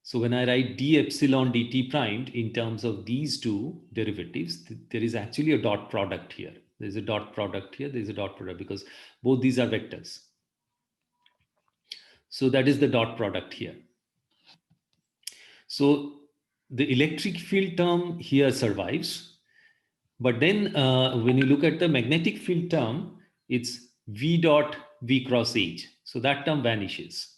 So when I write d epsilon dt primed in terms of these two derivatives, there is actually a dot product here. There's a dot product here. There's a dot product because both these are vectors. So that is the dot product here. So the electric field term here survives. But then when you look at the magnetic field term, it's v dot v cross h. So that term vanishes.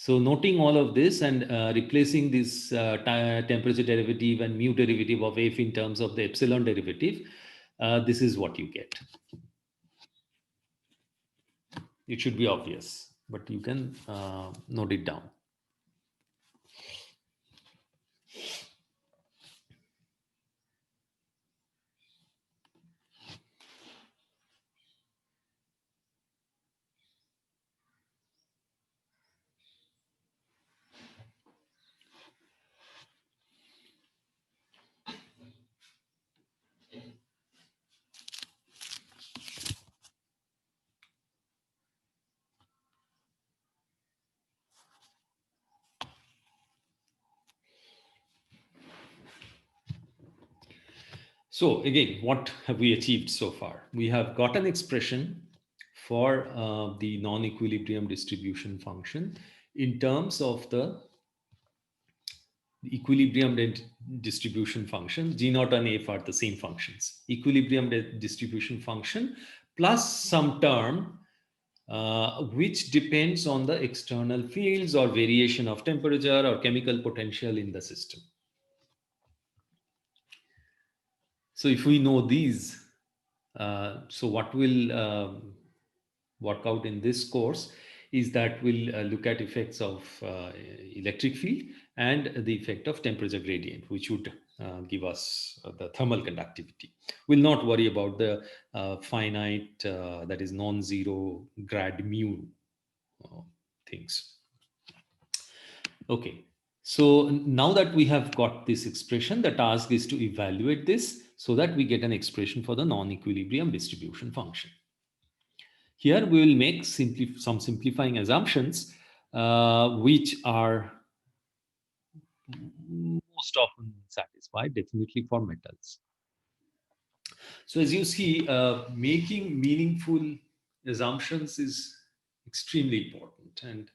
So noting all of this and replacing this temperature derivative and mu derivative of f in terms of the epsilon derivative, this is what you get. It should be obvious, but you can note it down. So again, what have we achieved so far? We have got an expression for the non-equilibrium distribution function in terms of the equilibrium distribution function. G naught and F are the same functions. Equilibrium distribution function plus some term which depends on the external fields or variation of temperature or chemical potential in the system. So if we know these, so what will work out in this course is that we'll look at effects of electric field and the effect of temperature gradient, which would give us the thermal conductivity. We'll not worry about the finite, that is non-zero grad mu things. Okay. So now that we have got this expression, the task is to evaluate this so that we get an expression for the non-equilibrium distribution function. Here we will make some simplifying assumptions, which are most often satisfied, definitely for metals. So as you see, making meaningful assumptions is extremely important, and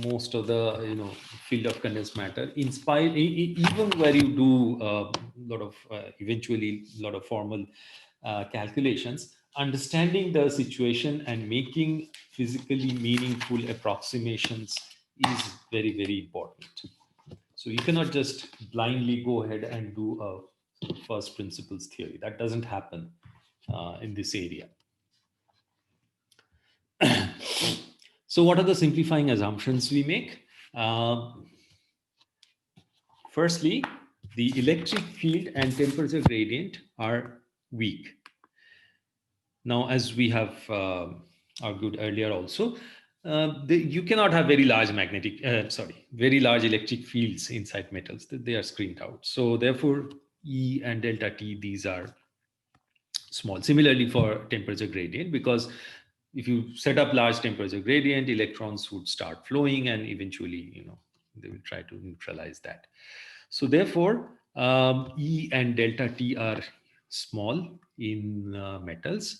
most of the field of condensed matter, even where you do a lot of eventually a lot of formal calculations, understanding the situation and making physically meaningful approximations is very, very important. So you cannot just blindly go ahead and do a first principles theory. That doesn't happen in this area. So what are the simplifying assumptions we make? Firstly, the electric field and temperature gradient are weak. Now, as we have argued earlier also, you cannot have very large very large electric fields inside metals. They are screened out. So therefore, E and delta T, these are small. Similarly for temperature gradient, because if you set up large temperature gradient, electrons would start flowing and eventually, they will try to neutralize that. So therefore, E and delta T are small in metals,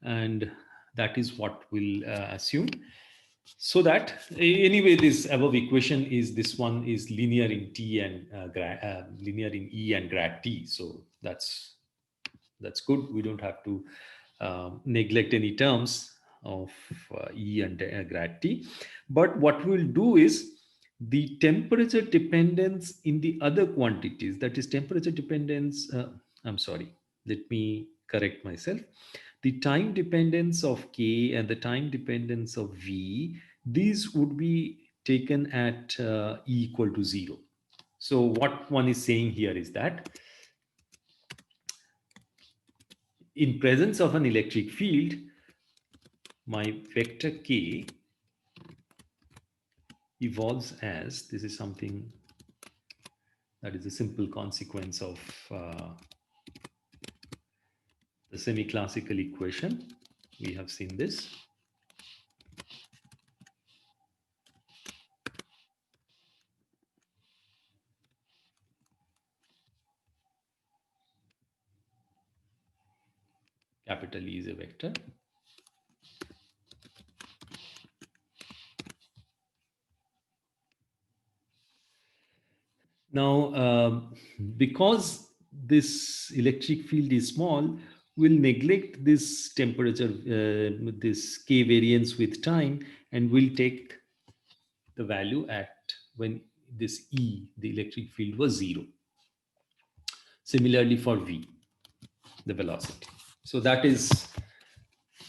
and that is what we'll assume. So that anyway, this above equation is, this one is linear in T and linear in E and grad T. So that's good. We don't have to neglect any terms of E and grad T. But what we'll do is the temperature dependence in the other quantities, that is temperature dependence, I'm sorry, let me correct myself. The time dependence of K and the time dependence of V, these would be taken at E equal to 0. So what one is saying here is that in presence of an electric field, my vector K evolves as, this is something that is a simple consequence of the semi-classical equation. We have seen this. Capital E is a vector. Now, because this electric field is small, we'll neglect this temperature, this K variance with time, and we'll take the value at when this E, the electric field, was 0. Similarly for V, the velocity. So that is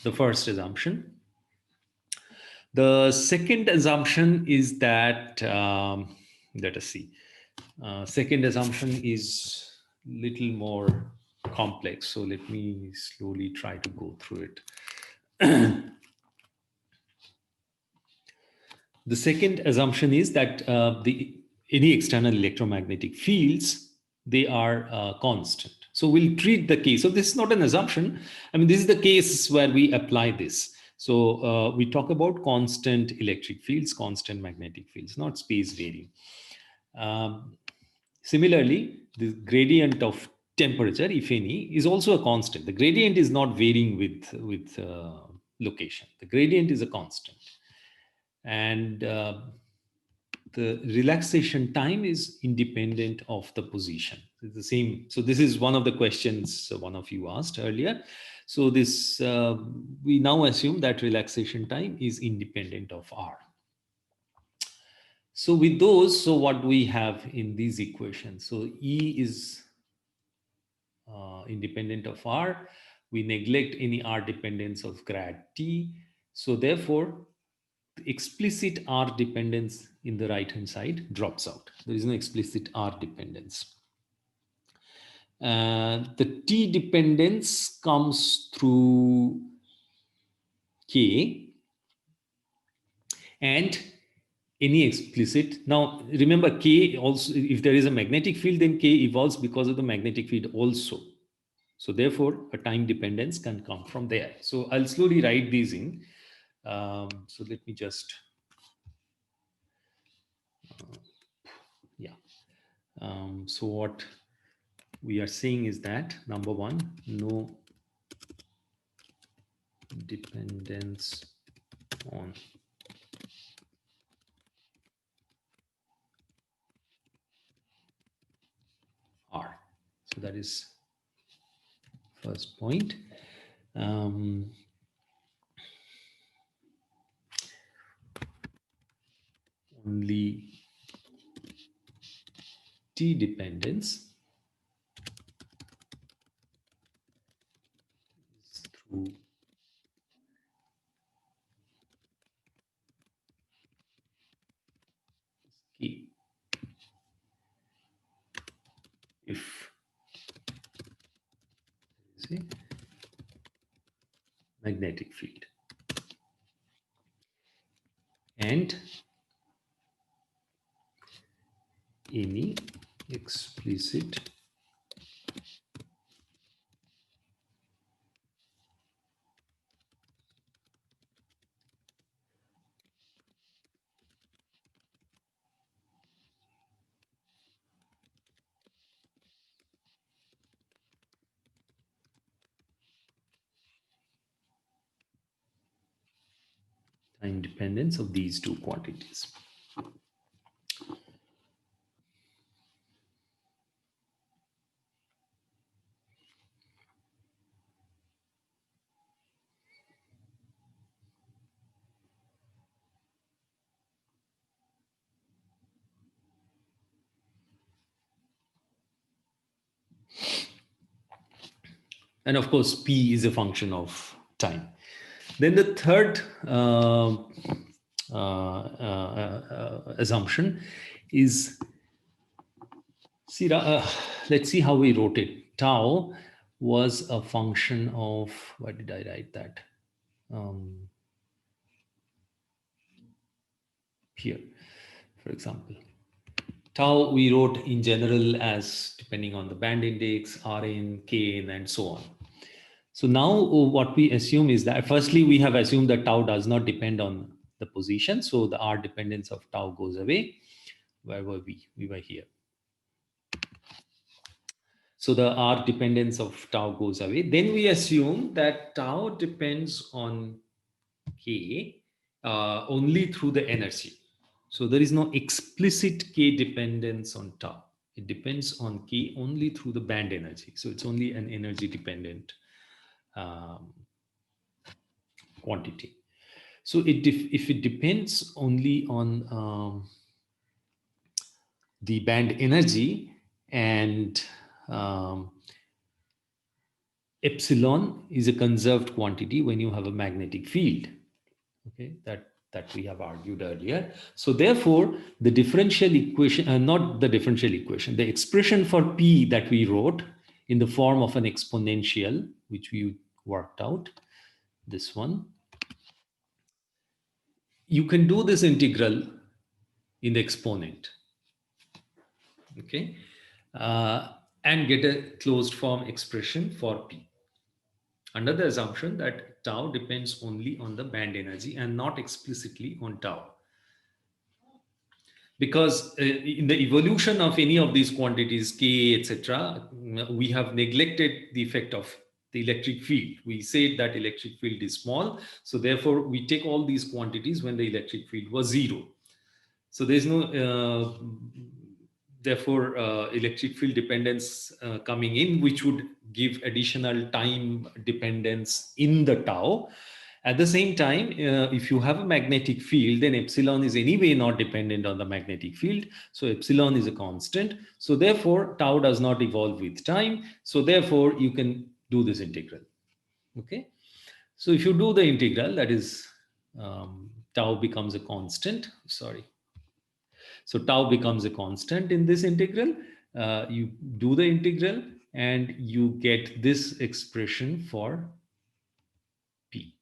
the first assumption. The second assumption is that, let us see, second assumption is little more complex. So let me slowly try to go through it. The second assumption is that any external electromagnetic fields, they are constant. So we'll treat the case. So this is not an assumption. I mean, this is the case where we apply this. So we talk about constant electric fields, constant magnetic fields, not space varying. Similarly, the gradient of temperature, if any, is also a constant. The gradient is not varying with location. The gradient is a constant. And the relaxation time is independent of the position. It's the same. So this is one of the questions one of you asked earlier. So this, we now assume that relaxation time is independent of R. So with those, so what we have in these equations, so E is independent of R. We neglect any R dependence of grad T. So therefore, the explicit R dependence in the right hand side drops out. There is no explicit R dependence. The T dependence comes through K and any explicit. Now remember, K also, if there is a magnetic field, then K evolves because of the magnetic field also. So therefore, a time dependence can come from there. So I'll slowly write these in. So let me just, yeah. So what we are saying is that, number one, no dependence on R. So that is first point. Only T dependence is through K. If say magnetic field and any explicit time dependence of these two quantities. And of course, P is a function of time. Then the third assumption is, see, let's see how we wrote it. Tau was a function of, why did I write that? Here, for example. Tau we wrote in general as depending on the band index, Rn, Kn, and so on. So now what we assume is that, firstly, we have assumed that tau does not depend on the position. So the R dependence of tau goes away. Where were we? We were here. So the R dependence of tau goes away. Then we assume that tau depends on K only through the energy. So there is no explicit K dependence on tau. It depends on K only through the band energy. So it's only an energy dependent quantity. So if it depends only on the band energy and epsilon is a conserved quantity when you have a magnetic field. Okay, that we have argued earlier. So therefore, the differential equation, not the differential equation, the expression for P that we wrote in the form of an exponential, which we worked out, this one, you can do this integral in the exponent, okay, and get a closed form expression for P, under the assumption that tau depends only on the band energy and not explicitly on tau. Because in the evolution of any of these quantities, K, etc., we have neglected the effect of the electric field. We said that electric field is small. So therefore, we take all these quantities when the electric field was 0. So there's no, therefore, electric field dependence coming in, which would give additional time dependence in the tau. At the same time, if you have a magnetic field, then epsilon is anyway not dependent on the magnetic field. So epsilon is a constant. So therefore, tau does not evolve with time. So therefore, you can do this integral. Okay. So if you do the integral, that is, tau becomes a constant. Sorry. So tau becomes a constant in this integral. You do the integral and you get this expression for P.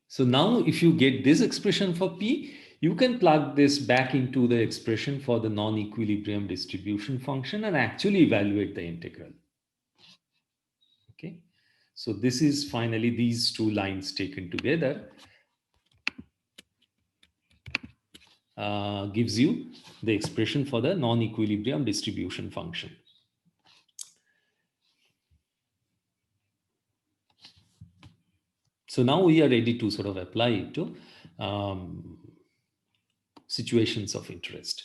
So now if you get this expression for P, you can plug this back into the expression for the non-equilibrium distribution function and actually evaluate the integral. Okay. So this is finally these two lines taken together gives you the expression for the non-equilibrium distribution function. So now we are ready to sort of apply it to situations of interest.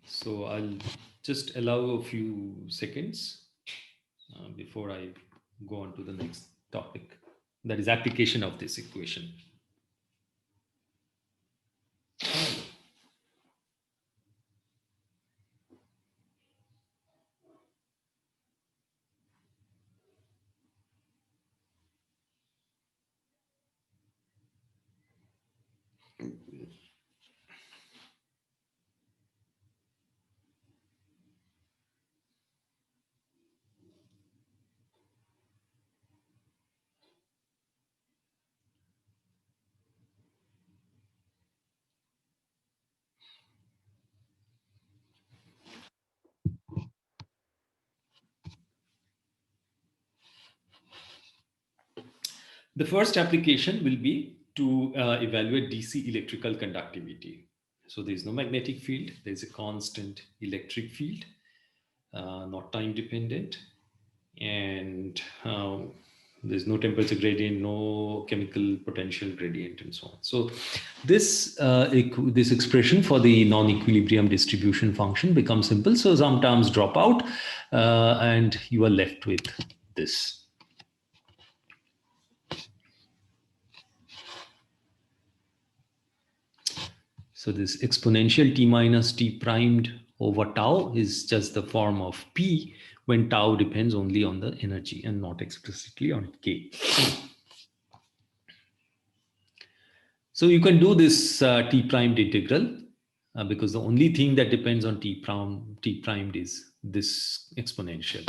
So I'll just allow a few seconds before I go on to the next topic, that is application of this equation. The first application will be to evaluate DC electrical conductivity. So there is no magnetic field, there is a constant electric field, not time dependent, and there's no temperature gradient, no chemical potential gradient, and so on. So this this expression for the non-equilibrium distribution function becomes simple. So some terms drop out and you are left with this. So this exponential t minus t primed over tau is just the form of P when tau depends only on the energy and not explicitly on K. So you can do this t primed integral because the only thing that depends on t primed is this exponential.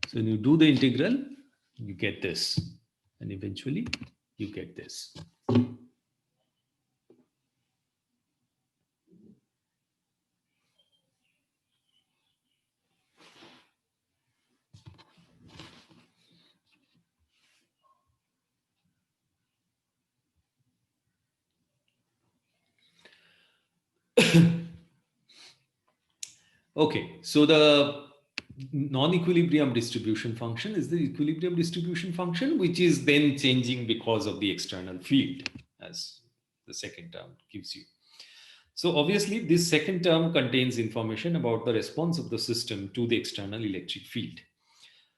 So when you do the integral, you get this, and eventually you get this. Okay, so the non-equilibrium distribution function is the equilibrium distribution function, which is then changing because of the external field. as the second term gives you. So obviously this second term contains information about the response of the system to the external electric field.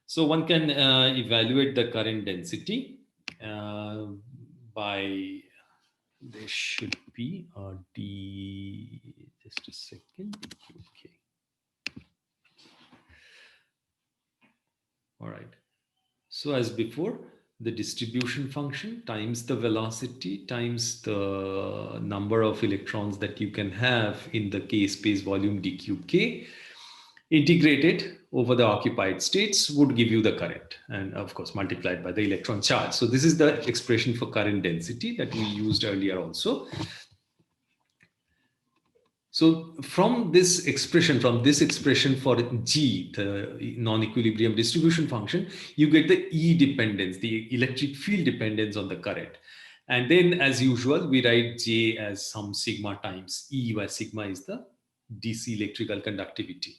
So one can evaluate the current density by, there should be a D, just a second, okay. All right. So as before, the distribution function times the velocity times the number of electrons that you can have in the k space volume d cube k integrated over the occupied states would give you the current, and of course multiplied by the electron charge. So this is the expression for current density that we used earlier also. So from this expression for G, the non-equilibrium distribution function, you get the E dependence, the electric field dependence on the current. And then as usual, we write J as some sigma times E, where sigma is the DC electrical conductivity.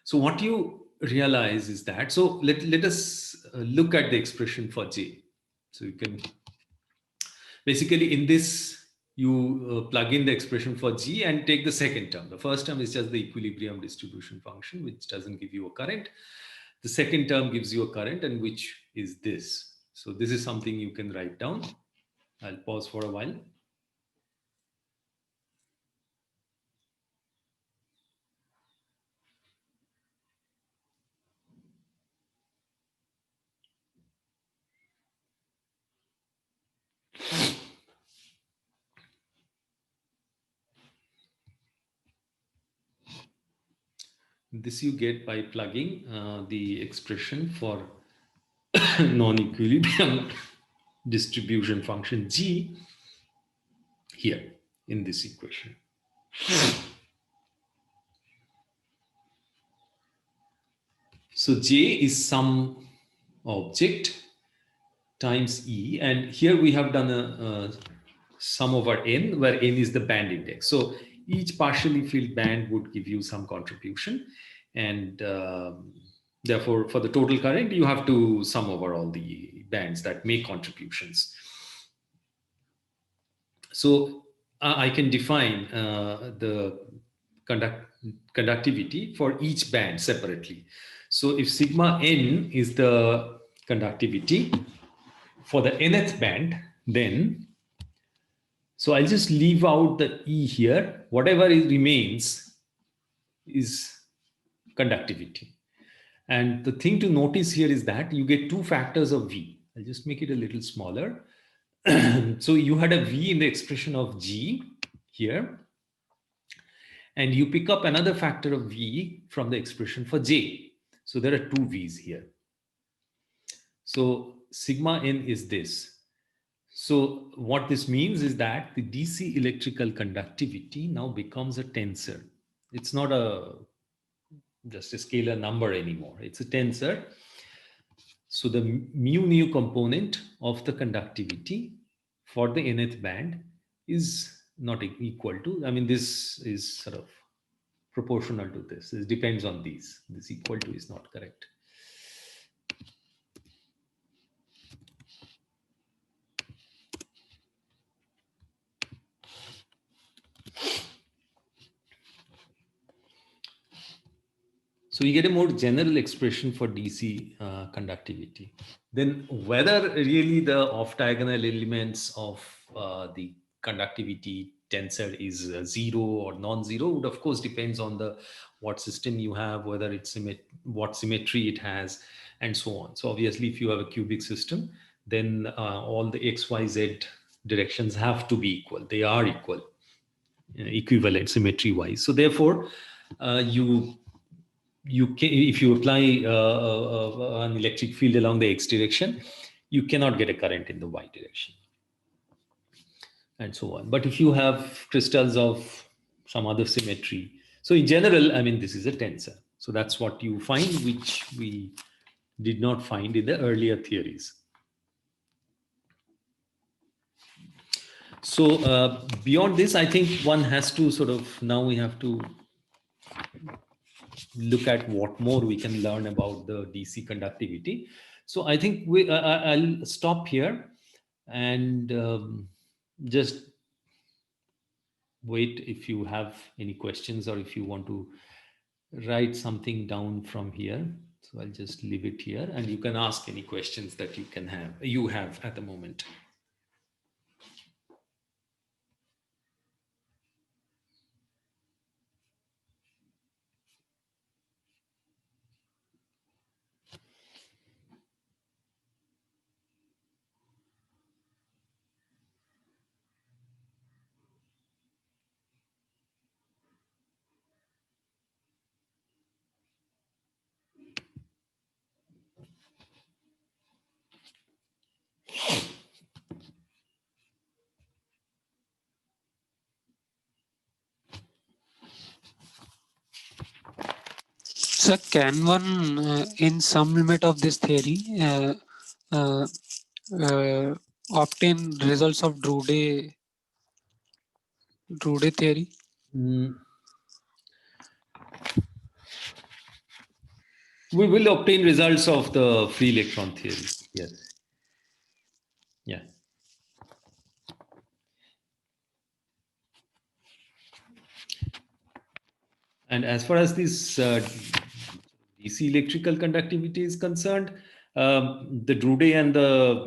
So what you realize is that, so let us look at the expression for J. So you can, basically in this, you plug in the expression for G and take the second term. The first term is just the equilibrium distribution function, which doesn't give you a current. The second term gives you a current, and which is this. So this is something you can write down. I'll pause for a while. This you get by plugging the expression for non-equilibrium distribution function G here in this equation. So J is some object times E, and here we have done a sum over n, where n is the band index. So each partially filled band would give you some contribution, and therefore for the total current you have to sum over all the bands that make contributions. So I can define the conductivity for each band separately. So if sigma n is the conductivity for the nth band, then, so I'll just leave out the E here. Whatever remains is conductivity. And the thing to notice here is that you get two factors of V. I'll just make it a little smaller. So you had a V in the expression of G here, and you pick up another factor of V from the expression for J. So there are two V's here. So sigma n is this. So what this means is that the DC electrical conductivity now becomes a tensor. It's not just a scalar number anymore. It's a tensor. So the mu nu component of the conductivity for the nth band is not equal to, I mean, this is sort of proportional to this. It depends on these. This equal to is not correct. So you get a more general expression for DC conductivity. Then whether really the off-diagonal elements of the conductivity tensor is zero or non-zero would of course depends on what system you have, whether it's what symmetry it has, and so on. So obviously if you have a cubic system, then all the X, Y, Z directions have to be equal. They are equal, equivalent symmetry wise. So therefore you can, if you apply an electric field along the X direction, you cannot get a current in the Y direction, and so on. But if you have crystals of some other symmetry, so in general, I mean, this is a tensor. So that's what you find, which we did not find in the earlier theories. So beyond this, I think one has to sort of, now we have to look at what more we can learn about the DC conductivity. So I think I'll stop here, and just wait if you have any questions or if you want to write something down from here. So I'll just leave it here and you can ask any questions that you have at the moment. So can one, in some limit of this theory, uh, obtain results of Drude theory? We will obtain results of the free electron theory. Yes. Yeah. And as far as this DC electrical conductivity is concerned, the Drude and the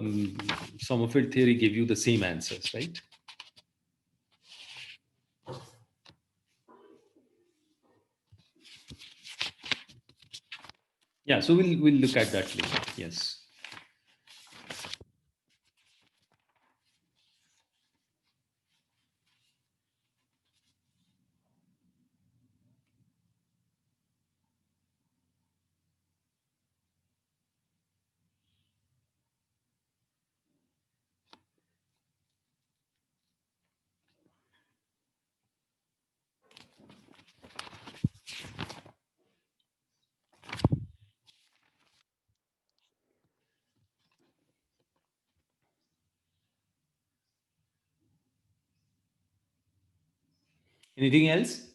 Sommerfeld theory give you the same answers, right? Yeah, so we'll look at that later. Yes. Anything else?